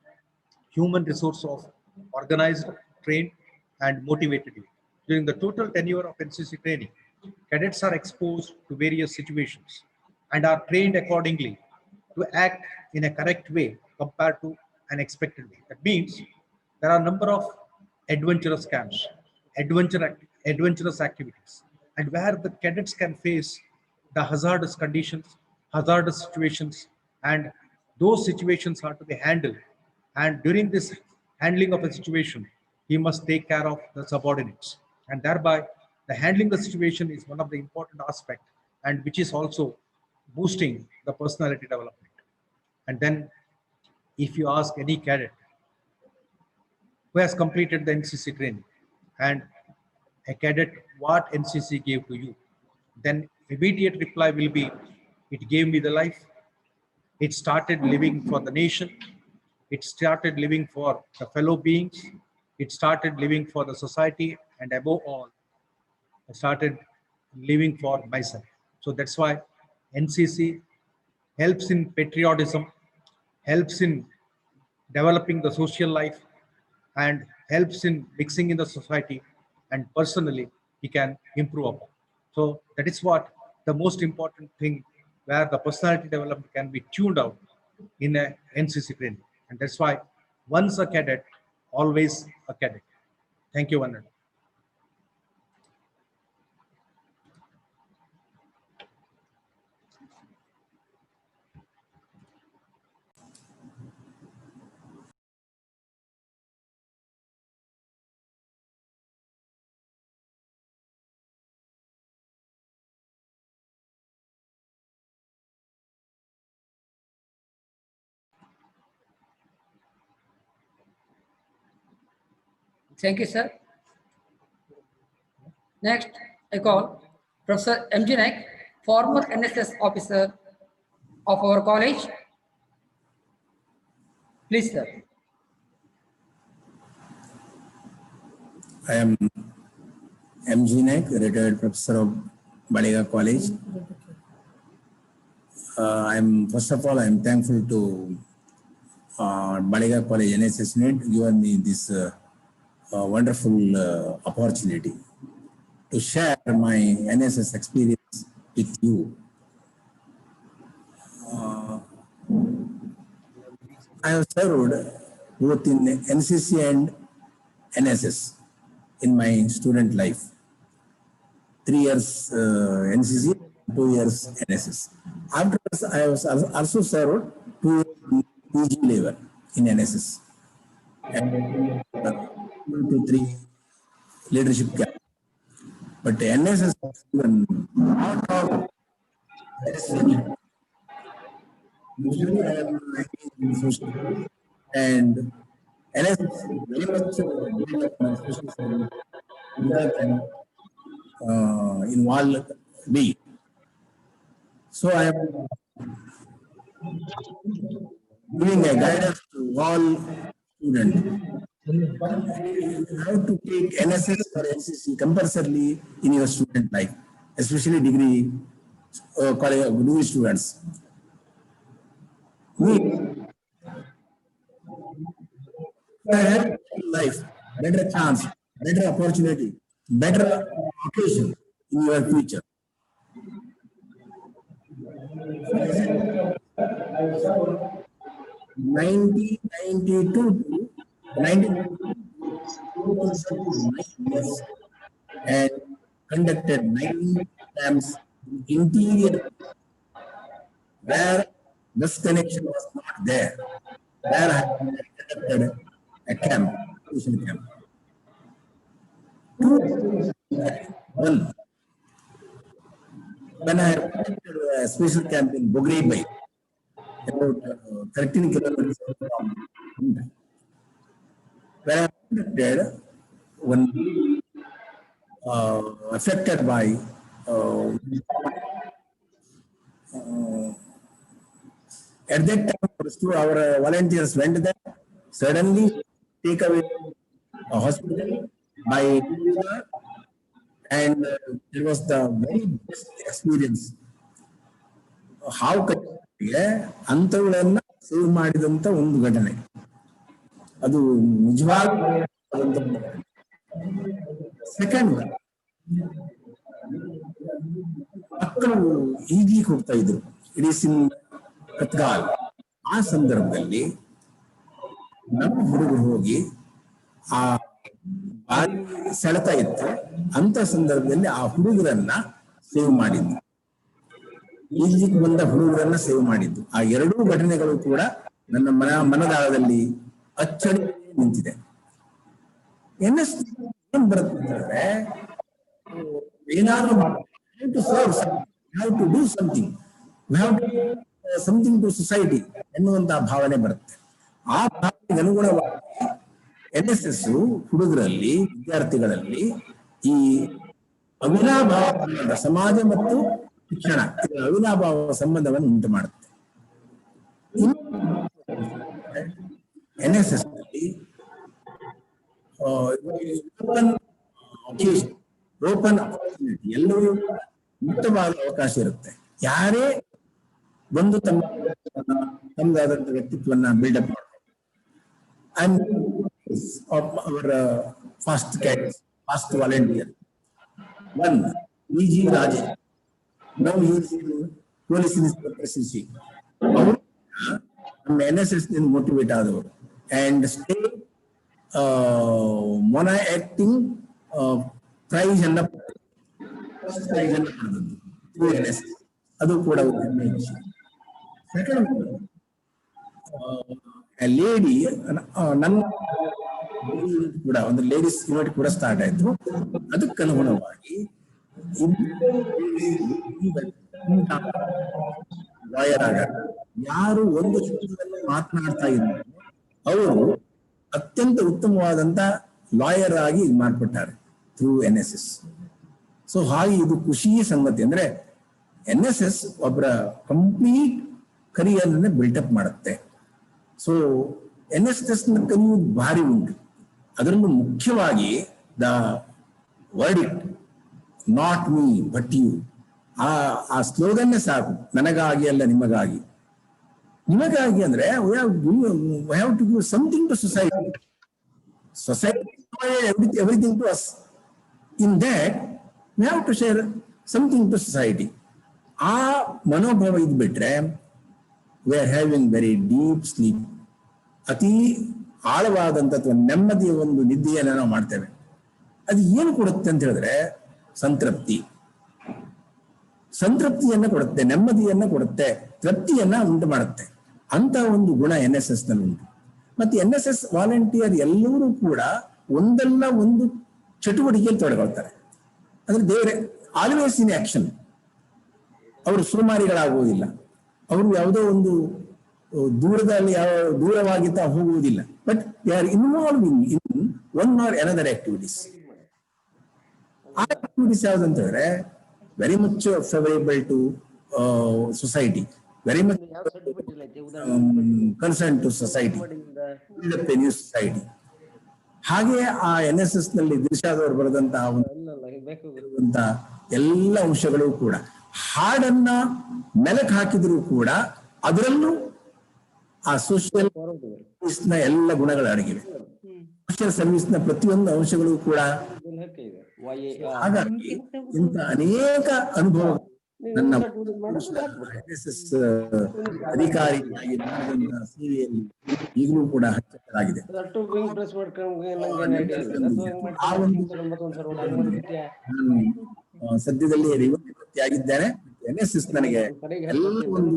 human resource of organized, trained, and motivated youth. During the total tenure of NCC training, cadets are exposed to various situations and are trained accordingly to act in a correct way compared to an expected way. That means there are a number of adventurous camps, adventurous activities, and where the cadets can face the hazardous conditions, hazardous situations, and those situations are to be handled. And during this handling of a situation, he must take care of the subordinates, and thereby the handling the situation is one of the important aspect, and which is also boosting the personality development. And then if you ask any cadet who has completed the NCC training, and a cadet what NCC gave to you, then immediate reply will be, it gave me the life, it started living for the nation, it started living for the fellow beings, it started living for the society, and above all, I started living for myself. So that's why NCC helps in patriotism, helps in developing the social life, and helps in mixing in the society, and personally he can improve upon. So that is what the most important thing, where the personality development can be tuned out in a NCC training. And that's why once a cadet, always a cadet. Thank you, Vanna.
Thank you, sir. Next, I call Professor M.G. Naik, former NSS officer of our college. Please, sir.
I am M.G. Naik, retired professor of Baliga College. First of all, I'm thankful to Baliga College NSS unit given me this wonderful opportunity to share my NSS experience with you. I have served both in NCC and NSS. in my student life. 3 years NCC, 2 years NSS. Afterwards, I was also served 2 years PG level in NSS. And 2 to 3 leadership camp. But NSS even not all usually I am in social and NSS very much built up my social service without an involved me. So I am giving a guidance to all students. You have to take NSS or NCC compulsorily in your student life, especially degree college degree students. Better life, better chance, better opportunity, better occasion in your future. 1992 to 1999 years and conducted 9 camps in interior where bus connection was not there. There I conducted a camp, education camp. One, when I conducted a special camp in Bogreibai, about 13 kilometers from Kumta, where I conducted one affected by at that time, our volunteers went there, suddenly take away a hospital by and it was the very best experience. ಹಾವು ಕಚ್ಚಿಗೆ ಅಂಥವುಗಳನ್ನ save ಮಾಡಿದಂಥ ಒಂದು ಘಟನೆ, ಅದು ನಿಜವಾದ. Second, ಮಕ್ಕಳು ಈಜಲಿಕ್ಕೆ ಹೋಗ್ತಾ ಇದ್ರು ಇಡೀಸಿನ್ ಕತ್ಗಾಲ್. ಆ ಸಂದರ್ಭದಲ್ಲಿ ನಮ್ಮ ಹುಡುಗರು ಹೋಗಿ ಆ ಬಾರಿ ಸೆಳೆತ ಇತ್ತು, ಅಂತ ಸಂದರ್ಭದಲ್ಲಿ ಆ ಹುಡುಗರನ್ನ ಸೇವ್ ಮಾಡಿದ್ದು, ಈಜಲಿಕ್ಕೆ ಬಂದ ಹುಡುಗರನ್ನ ಸೇವ್ ಮಾಡಿದ್ದು. ಆ ಎರಡೂ ಘಟನೆಗಳು ಕೂಡ ನನ್ನ ಮನದಾಳದಲ್ಲಿ ಅಚ್ಚಳಿ ನಿಂತಿದೆ. NS ಏನ್ ಬರುತ್ತೆ ಅಂತಂದ್ರೆ, ಏನಾದ್ರೂ to do something, something to society ಎನ್ನುವಂತಹ ಭಾವನೆ ಬರುತ್ತೆ. ಆ ಭಾವನೆಗೆ ಅನುಗುಣವಾಗಿ NSS ಹುಡುಗರಲ್ಲಿ, ವಿದ್ಯಾರ್ಥಿಗಳಲ್ಲಿ ಈ ಅವಿನಾಭಾವ ಸಂಬಂಧ, ಸಮಾಜ ಮತ್ತು ಶಿಕ್ಷಣ ಅವಿನಾಭಾವ ಸಂಬಂಧವನ್ನು ಉಂಟು ಮಾಡುತ್ತೆ. NSS ನಲ್ಲಿ ಓಪನ್ ಆಪರ್ಚುನಿಟಿ, ಎಲ್ಲರಿಗೂ ಮುಕ್ತವಾದ ಅವಕಾಶ ಇರುತ್ತೆ. ಯಾರೇ ಬಂದು ತಮ್ಮದಾದಂಥ ವ್ಯಕ್ತಿತ್ವನ್ನ ಬಿಲ್ಡಪ್ ಮಾಡಬಹುದು. ಅವರ fast cat, fast volunteer one VG Rajesh, ನಾವು ಪೊಲೀಸ್ ಇನ್ಸ್ಪೆಕ್ಟರ್ CC, ಅವರು ನಮ್ಮ NSS ನಿಂದ ಮೋಟಿವೇಟ್ ಆದವರು. ಅಂಡ್ ಸ್ಟೇಟ್ ಮೊನ ಆಕ್ಟಿಂಗ್ ಪ್ರೈಸ್ ಅನ್ನ ಪಡೆದದ್ದು NSS, ಅದು ಕೂಡ ಒಂದು ಹೆಮ್ಮೆಯ ವಿಷಯ. ಸೆಕೆಂಡ್, ಲೇಡಿ ನನ್ನ ಕೂಡ ಒಂದು ಲೇಡೀಸ್ ಯೂನಿಟ್ ಕೂಡ ಸ್ಟಾರ್ಟ್ ಆಯ್ತು. ಅದಕ್ಕನುಗುಣವಾಗಿ ಲಾಯರ್ ಆಗ ಯಾರು ಒಂದು ಶಬ್ದವನ್ನು ಮಾತನಾಡ್ತಾ ಇದ್ರು ಅವರು ಅತ್ಯಂತ ಉತ್ತಮವಾದಂತ ಲಾಯರ್ ಆಗಿ ಮಾಡ್ಕೊಟ್ಟಾರೆ ಥ್ರೂ NSS. ಸೊ ಹಾಗೆ ಇದು ಖುಷಿಯ ಸಂಗತಿ. ಅಂದ್ರೆ NSS ಒಬ್ಬರ ಕಂಪ್ಲೀಟ್ ಕರಿಯರ್ ಅನ್ನ ಬಿಲ್ಟಪ್ ಮಾಡುತ್ತೆ. ಸೊ NSS ನ ಕಲಿಯುವುದು ಭಾರಿ ಉಂಟು. ಅದರಲ್ಲೂ ಮುಖ್ಯವಾಗಿ the verdict, not me but you, ಆ ಸ್ಲೋಗನ್ನೇ ಸಾಕು, ನನಗಾಗಿ ಅಲ್ಲ ನಿಮಗಾಗಿ. ನಿಮಗಾಗಿ ಅಂದ್ರೆ we have to give something to society. Society provides everything to us. In that we have to share something to society. ಆ ಮನೋಭಾವ ಇದ್ಬಿಟ್ರೆ we are having very deep sleep. ಅತಿ ಆಳವಾದಂಥ ನೆಮ್ಮದಿಯ ಒಂದು ನಿದ್ದೆಯನ್ನು ನಾವು ಮಾಡ್ತೇವೆ. ಅದು ಏನು ಕೊಡುತ್ತೆ ಅಂತ ಹೇಳಿದ್ರೆ ಸಂತೃಪ್ತಿ. ಸಂತೃಪ್ತಿಯನ್ನ ಕೊಡುತ್ತೆ, ನೆಮ್ಮದಿಯನ್ನ ಕೊಡುತ್ತೆ, ತೃಪ್ತಿಯನ್ನ ಉಂಟು ಮಾಡುತ್ತೆ. ಅಂತ ಒಂದು ಗುಣ NSS ನಲ್ಲಿ ಉಂಟು. ಮತ್ತೆ NSS ವಾಲಂಟಿಯರ್ ಎಲ್ಲರೂ ಕೂಡ ಒಂದಲ್ಲ ಒಂದು ಚಟುವಟಿಕೆಯಲ್ಲಿ ತೊಡಗೊಳ್ತಾರೆ. ಅಂದ್ರೆ ದೇವರೇ ಆಲ್ವೇಸ್ ಇನ್ ಆಕ್ಷನ್. ಅವರು ಸೋಮಾರಿಗಳಾಗುವುದಿಲ್ಲ. ಅವರು ಯಾವುದೋ ಒಂದು ದೂರದಲ್ಲಿ ದೂರವಾಗಿತ್ತಾ ಹೋಗುವುದಿಲ್ಲ. But they are involving in one or another activities. ಆ ಆಕ್ಟಿವಿಟೀಸ್ ಯಾವ್ದಂತ ಹೇಳಿದ್ರೆ very much favourable to society, very much concern to society, new society. ಹಾಗೆ ಆ NSS ನಲ್ಲಿ ದಿಶಾದವರು ಬರೆದಂತಹ ಎಲ್ಲ ಅಂಶಗಳು ಕೂಡ ಹಾಡನ್ನ ಮೆಲಕ್ ಹಾಕಿದ್ರು ಕೂಡ ಅದರಲ್ಲೂ ಆ ಸೋಷಿಯಲ್ ಸರ್ವಿಸ್ ನ ಎಲ್ಲ ಗುಣಗಳು ಅಡಗಿವೆ. ಸೋಷಿಯಲ್ ಸರ್ವಿಸ್ ನ ಪ್ರತಿಯೊಂದು ಅಂಶಗಳು ಕೂಡ. ಹಾಗಾಗಿ ಇಂಥ ಅನೇಕ ಅನುಭವ ನನ್ನ NSS ಅಧಿಕಾರಿಯಾಗಿ ಮಾಡಿದಂತಹ ಸೇವೆಯಲ್ಲಿ ಈಗಲೂ ಕೂಡ ಹಚ್ಚಲಾಗಿದೆ. ಆ ಒಂದು ನಾನು ಸದ್ಯದಲ್ಲಿ ನಿವೃತ್ತಿಯಾಗಿದ್ದೇನೆ. NSS ನನಗೆ ಎಲ್ಲ ಒಂದು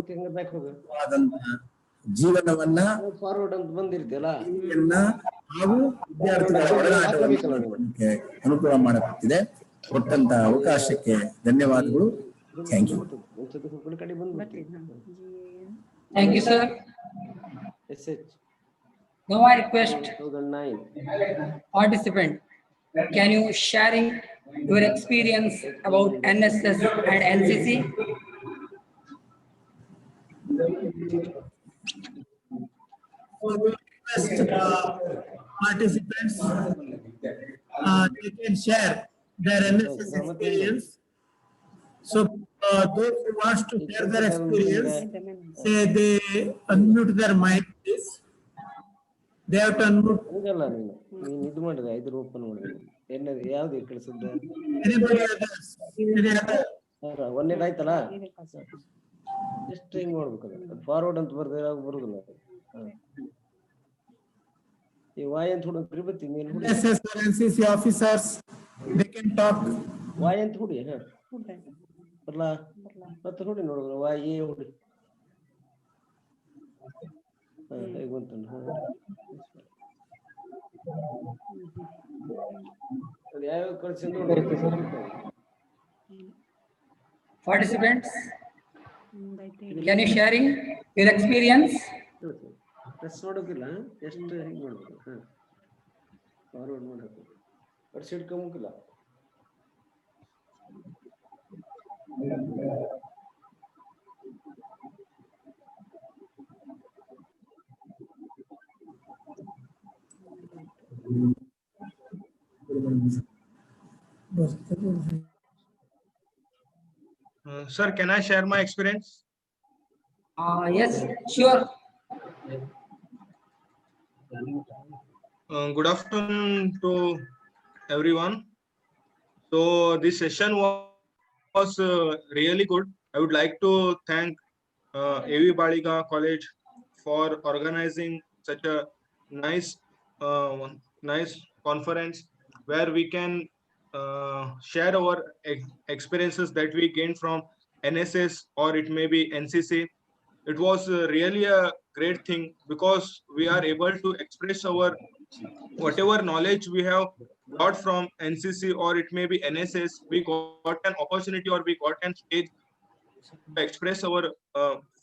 ಜೀವನವನ್ನ ಹಾಗೂ ವಿದ್ಯಾರ್ಥಿಗಳ ಒಡನಾಟಕ್ಕೆ ಅನುಕೂಲ ಮಾಡುತ್ತಿದೆ. ಕೊಟ್ಟಂತ ಅವಕಾಶಕ್ಕೆ ಧನ್ಯವಾದಗಳು. Thank you.
Thank you, sir. Now I request participant, can you sharing your experience about NSS and NCC?
Participants, they can share their NSS experience. So those who wants to share their experience, say they unmute their mic, please. They have to unmute. Anybody others?
ಒಂದೇದಾಯ್ತಲ್ಲ, ಎಷ್ಟು ಹಿಂಗ್ ನೋಡ್ಬೇಕಲ್ಲ, forward ಅಂತ ಬರುದಿಲ್ಲ. ಈ Y ಅಂತ ಹುಡುಕ್ರಿ ಬತ್ತಿ
NSS or NCC officers, they can talk.
Y ಅಂತ ಹುಡಿ ಬರ್ಲಾ ಮತ್ತೆ ಹುಡಿ ನೋಡಿದ್ರು ವಾಯ್ ಹುಡಿ ಹೇಗೆ ಬಂತು ಯಾವ ಕಳ್ಸಿಂದ.
Participants, can you sharing your experience?
Press ಮಾಡೋಕಿಲ್ಲ, ಎಷ್ಟು ಹಿಂಗೆ ಮಾಡ್ಬೇಕು. ಫಾರ್ವರ್ಡ್ ಮಾಡಬೇಕು, ಬಟ್ ಸಿಡ್ಕೊಂಬಿಲ್ಲ.
Sir, can I share my experience?
Yes, sure.
Good afternoon to everyone. So this session was really good. I would like to thank AV Baliga College for organizing such a nice conference where we can share our experiences that we gained from NSS or it may be NCC. It was really a great thing because we are able to express our whatever knowledge we have got from NCC or it may be NSS. We got an opportunity or we got an stage to express our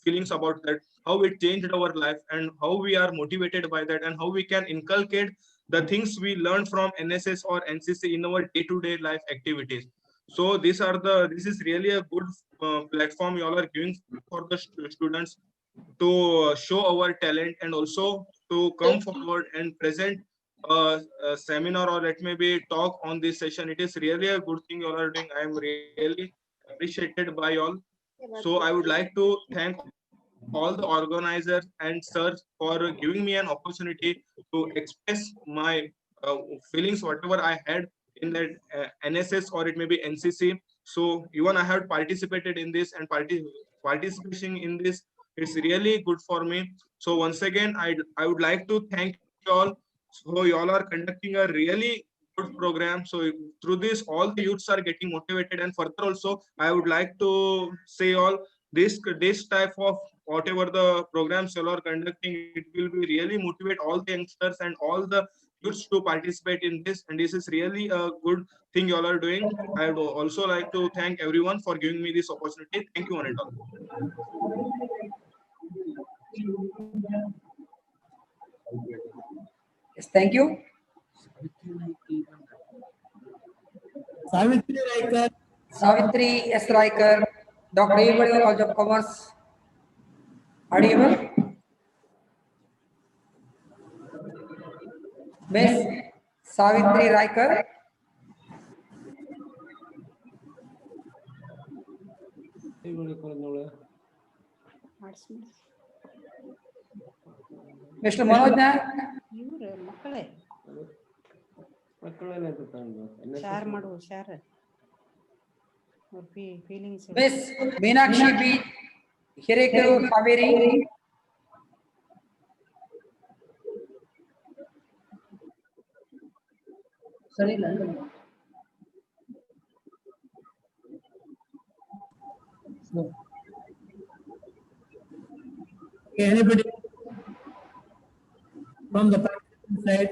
feelings about that, how it changed our life and how we are motivated by that and how we can inculcate the things we learned from NSS or NCC in our day-to-day life activities. So this is really a good platform you all are giving for the students to show our talent and also to come forward and present a seminar or let me be talk on this session. It is really a good thing you all are doing. I am really appreciated by all. So I would like to thank all the organizers and sirs for giving me an opportunity to express my feelings whatever I had in that NSS or it may be NCC. So even I have participated in this and participation in this, it's really good for me. So once again I would like to thank you all. So you all are conducting a really good program. So through this, all the youths are getting motivated. And further also, I would like to say all this type of whatever the programs you all are conducting, it will be really motivate all the youngsters and all the youths to participate in this. And this is really a good thing you all are doing. I would also like to thank everyone for giving me this opportunity. Thank you, one and all.
Yes, thank you.
Savitri Raikar.
Savitri S. Raikar, Dr. A. Baliga College of Commerce. Audible? Miss Savitri Raikar. Mr. Manoj Nayak.
Share ಮಾಡು share ಅವ್ರ feelings
Miss Meenakshi B. Hirekeru Haveri. Sorry,
No. Okay, anybody from the participant side?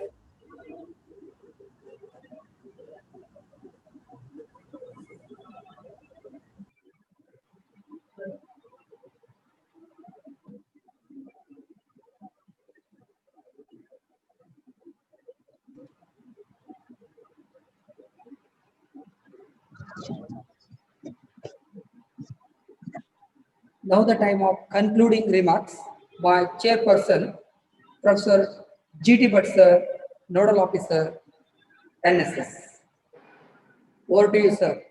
Now the time of concluding remarks by Chairperson, Professor G.T. Bhatt sir, Nodal Officer, NSS. Over to you, sir.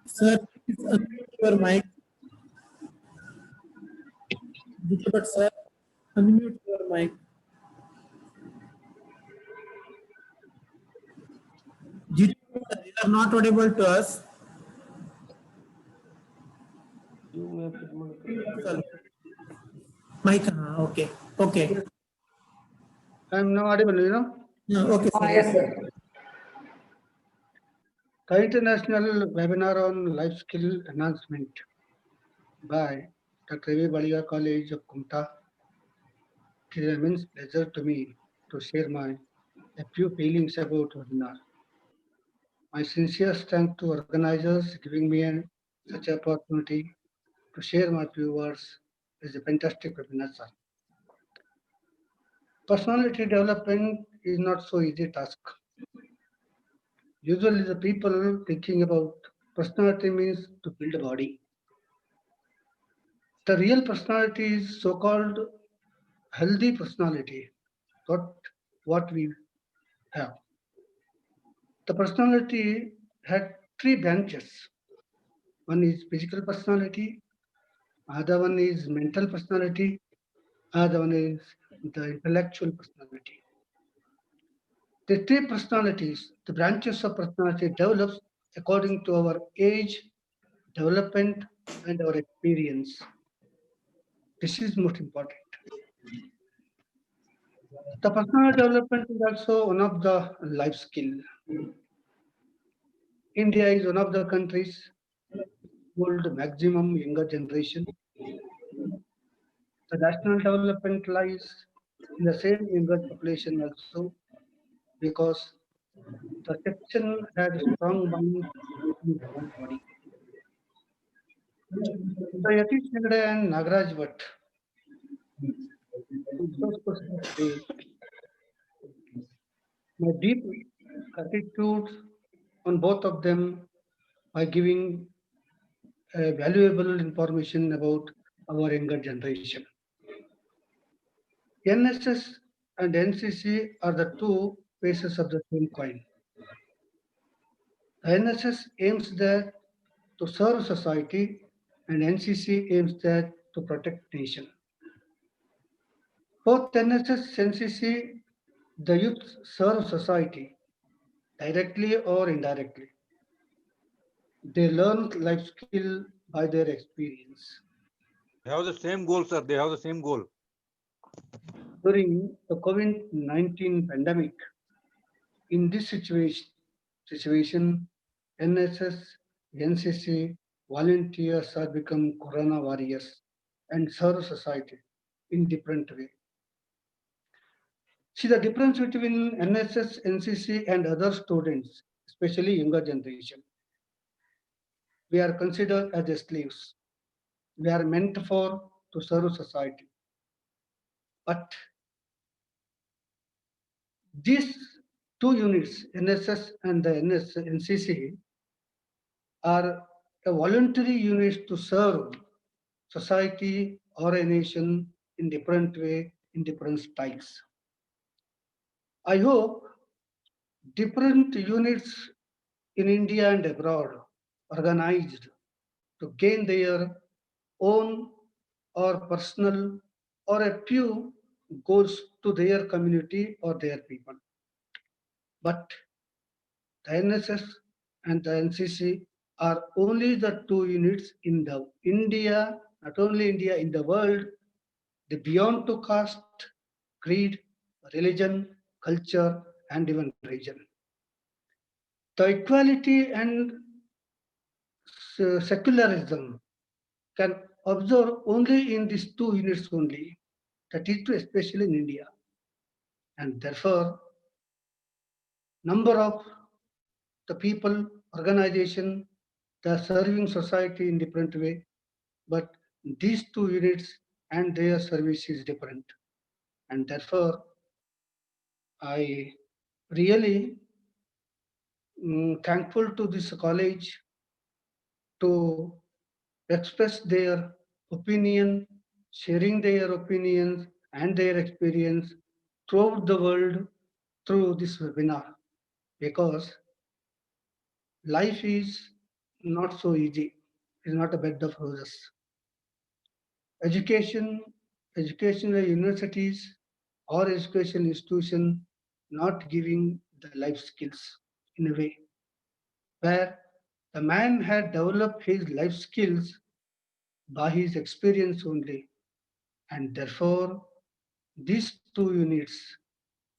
Sir, please unmute your mic. G.T. Bhatt sir, unmute your mic. G.T. Bhatt sir, you are not audible to us. Mic, okay, okay.
I'm now audible, you know?
No, okay, sir.
Yes, sir.
The International Webinar on Life Skill Enhancement by Dr. Baliga College of Kumta. It is an immense pleasure to me to share a few feelings about webinar. My sincere thanks to organizers giving me such an opportunity to share my few words. Is a fantastic webinar, sir. Personality development is not so easy task. Usually the people thinking about personality means to build a body. The real personality is so-called healthy personality, not what we have. The personality had three branches. One is physical personality, other one is mental personality, other one is the intellectual personality. The three personalities, the branches of personality develops according to our age, development, and our experience. This is most important. The personal development is also one of the life skill. India is one of the countries hold maximum younger generation. The national development lies in the same younger population also because the section had a strong mind and strong body. So Yatish Hegde and Nagaraj Bhatt so supposed to say my deep gratitude on both of them by giving valuable information about our younger generation. NSS and NCC are the two faces of the same coin. The NSS aims there to serve society and NCC aims there to protect nation. Both NSS and NCC, the youth serve society directly or indirectly. They learn life skill by their experience.
They have the same goal, sir. They have the same goal.
during the COVID-19 pandemic. In this situation, NSS, NCC volunteers have become Corona warriors and serve society in different way. See the difference between NSS, NCC and other students, especially younger generation. We are considered as the slaves. We are meant for to serve society. But these two units, NSS and the NCC, are a voluntary unit to serve society or a nation in different way, in different styles. I hope different units in India and abroad organized to gain their own or personal or a few goals to their community or their people. But the NSS and the NCC are only the two units in the India, not only India, in the world, the beyond to caste, creed, religion, culture, and even region. The equality and secularism can observe only in these two units only, that is true especially in India. And therefore, number of the people, organization, they are serving society in different way, but these two units and their service is different. And therefore, I really thankful to this college to express their opinion, sharing their opinions and their experience throughout the world through this webinar, because life is not so easy. It's not a bed of roses. Education, educational universities or education institution not giving the life skills in a way where the man had developed his life skills by his experience only, and therefore these two units,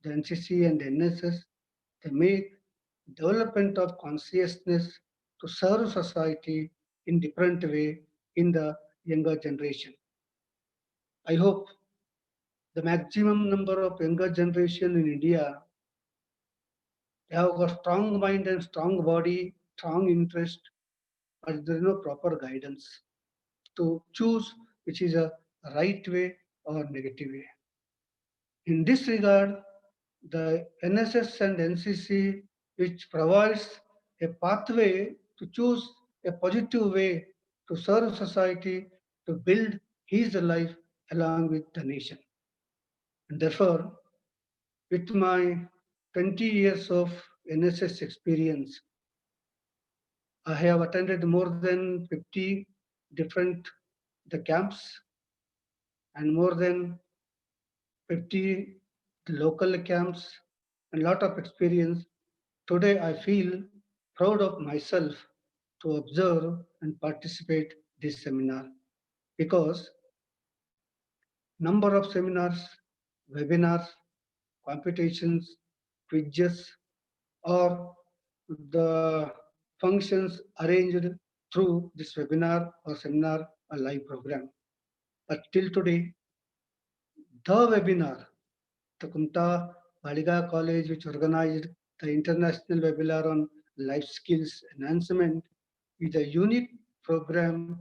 the NCC and the NSS, they make development of consciousness to serve society in different way in the younger generation. I hope the maximum number of younger generation in India have a strong mind and strong body, strong interest, but there is no proper guidance to choose which is a right way or negative way. In this regard, the NSS and NCC, which provides a pathway to choose a positive way to serve society, to build his life along with the nation. And therefore, with my 20 years of NSS experience, I have attended more than 50 different the camps and more than 50 local camps and lot of experience. Today I feel proud of myself to observe and participate this seminar because number of seminars, webinars, competitions, quizzes, or the functions arranged through this webinar or seminar or live program. But till today, the webinar, the Kumta Baliga College, which organized the international webinar on life skills enhancement, is a unique program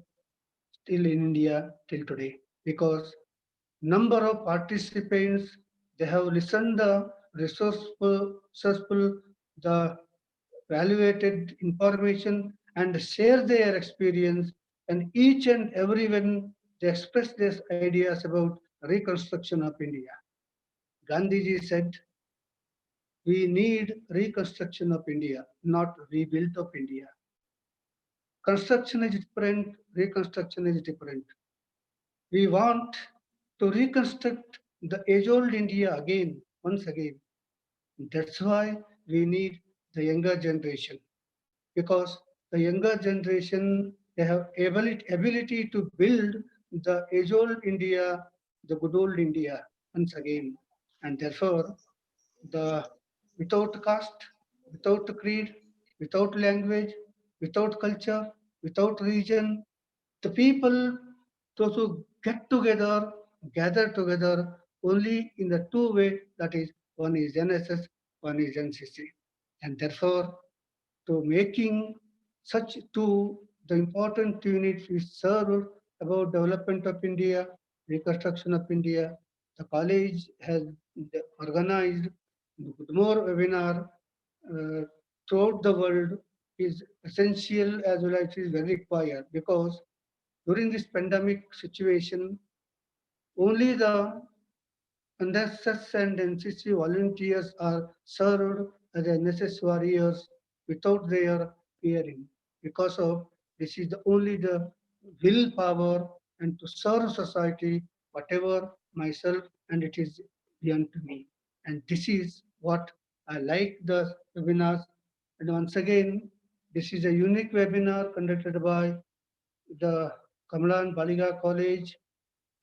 still in India till today because number of participants, they have listened the resourceful, the evaluated information and share their experience, and each and everyone they express their ideas about reconstruction of India. Gandhiji said, we need reconstruction of India, not rebuild of India. Construction is different, reconstruction is different. We want to reconstruct the age-old India again, once again. That's why we need the younger generation, because the younger generation, they have ability to build the age-old India, the good old India, once again. And therefore, the without caste, without creed, without language, without culture, without religion, the people, those who get together, gather together only in the two ways, that is, one is NSS, one is NCC. And therefore, to making such two the important units which serve about development of India, reconstruction of India. The college has organized more webinar throughout the world is essential as well as is very required, because during this pandemic situation, only the NSS and NCC volunteers are served as NSS warriors without their fearing. Because of this is the only the willpower and to serve society, whatever myself, and it is beyond to me. And this is what I like the webinars. And once again, this is a unique webinar conducted by the Kamalan Baliga College.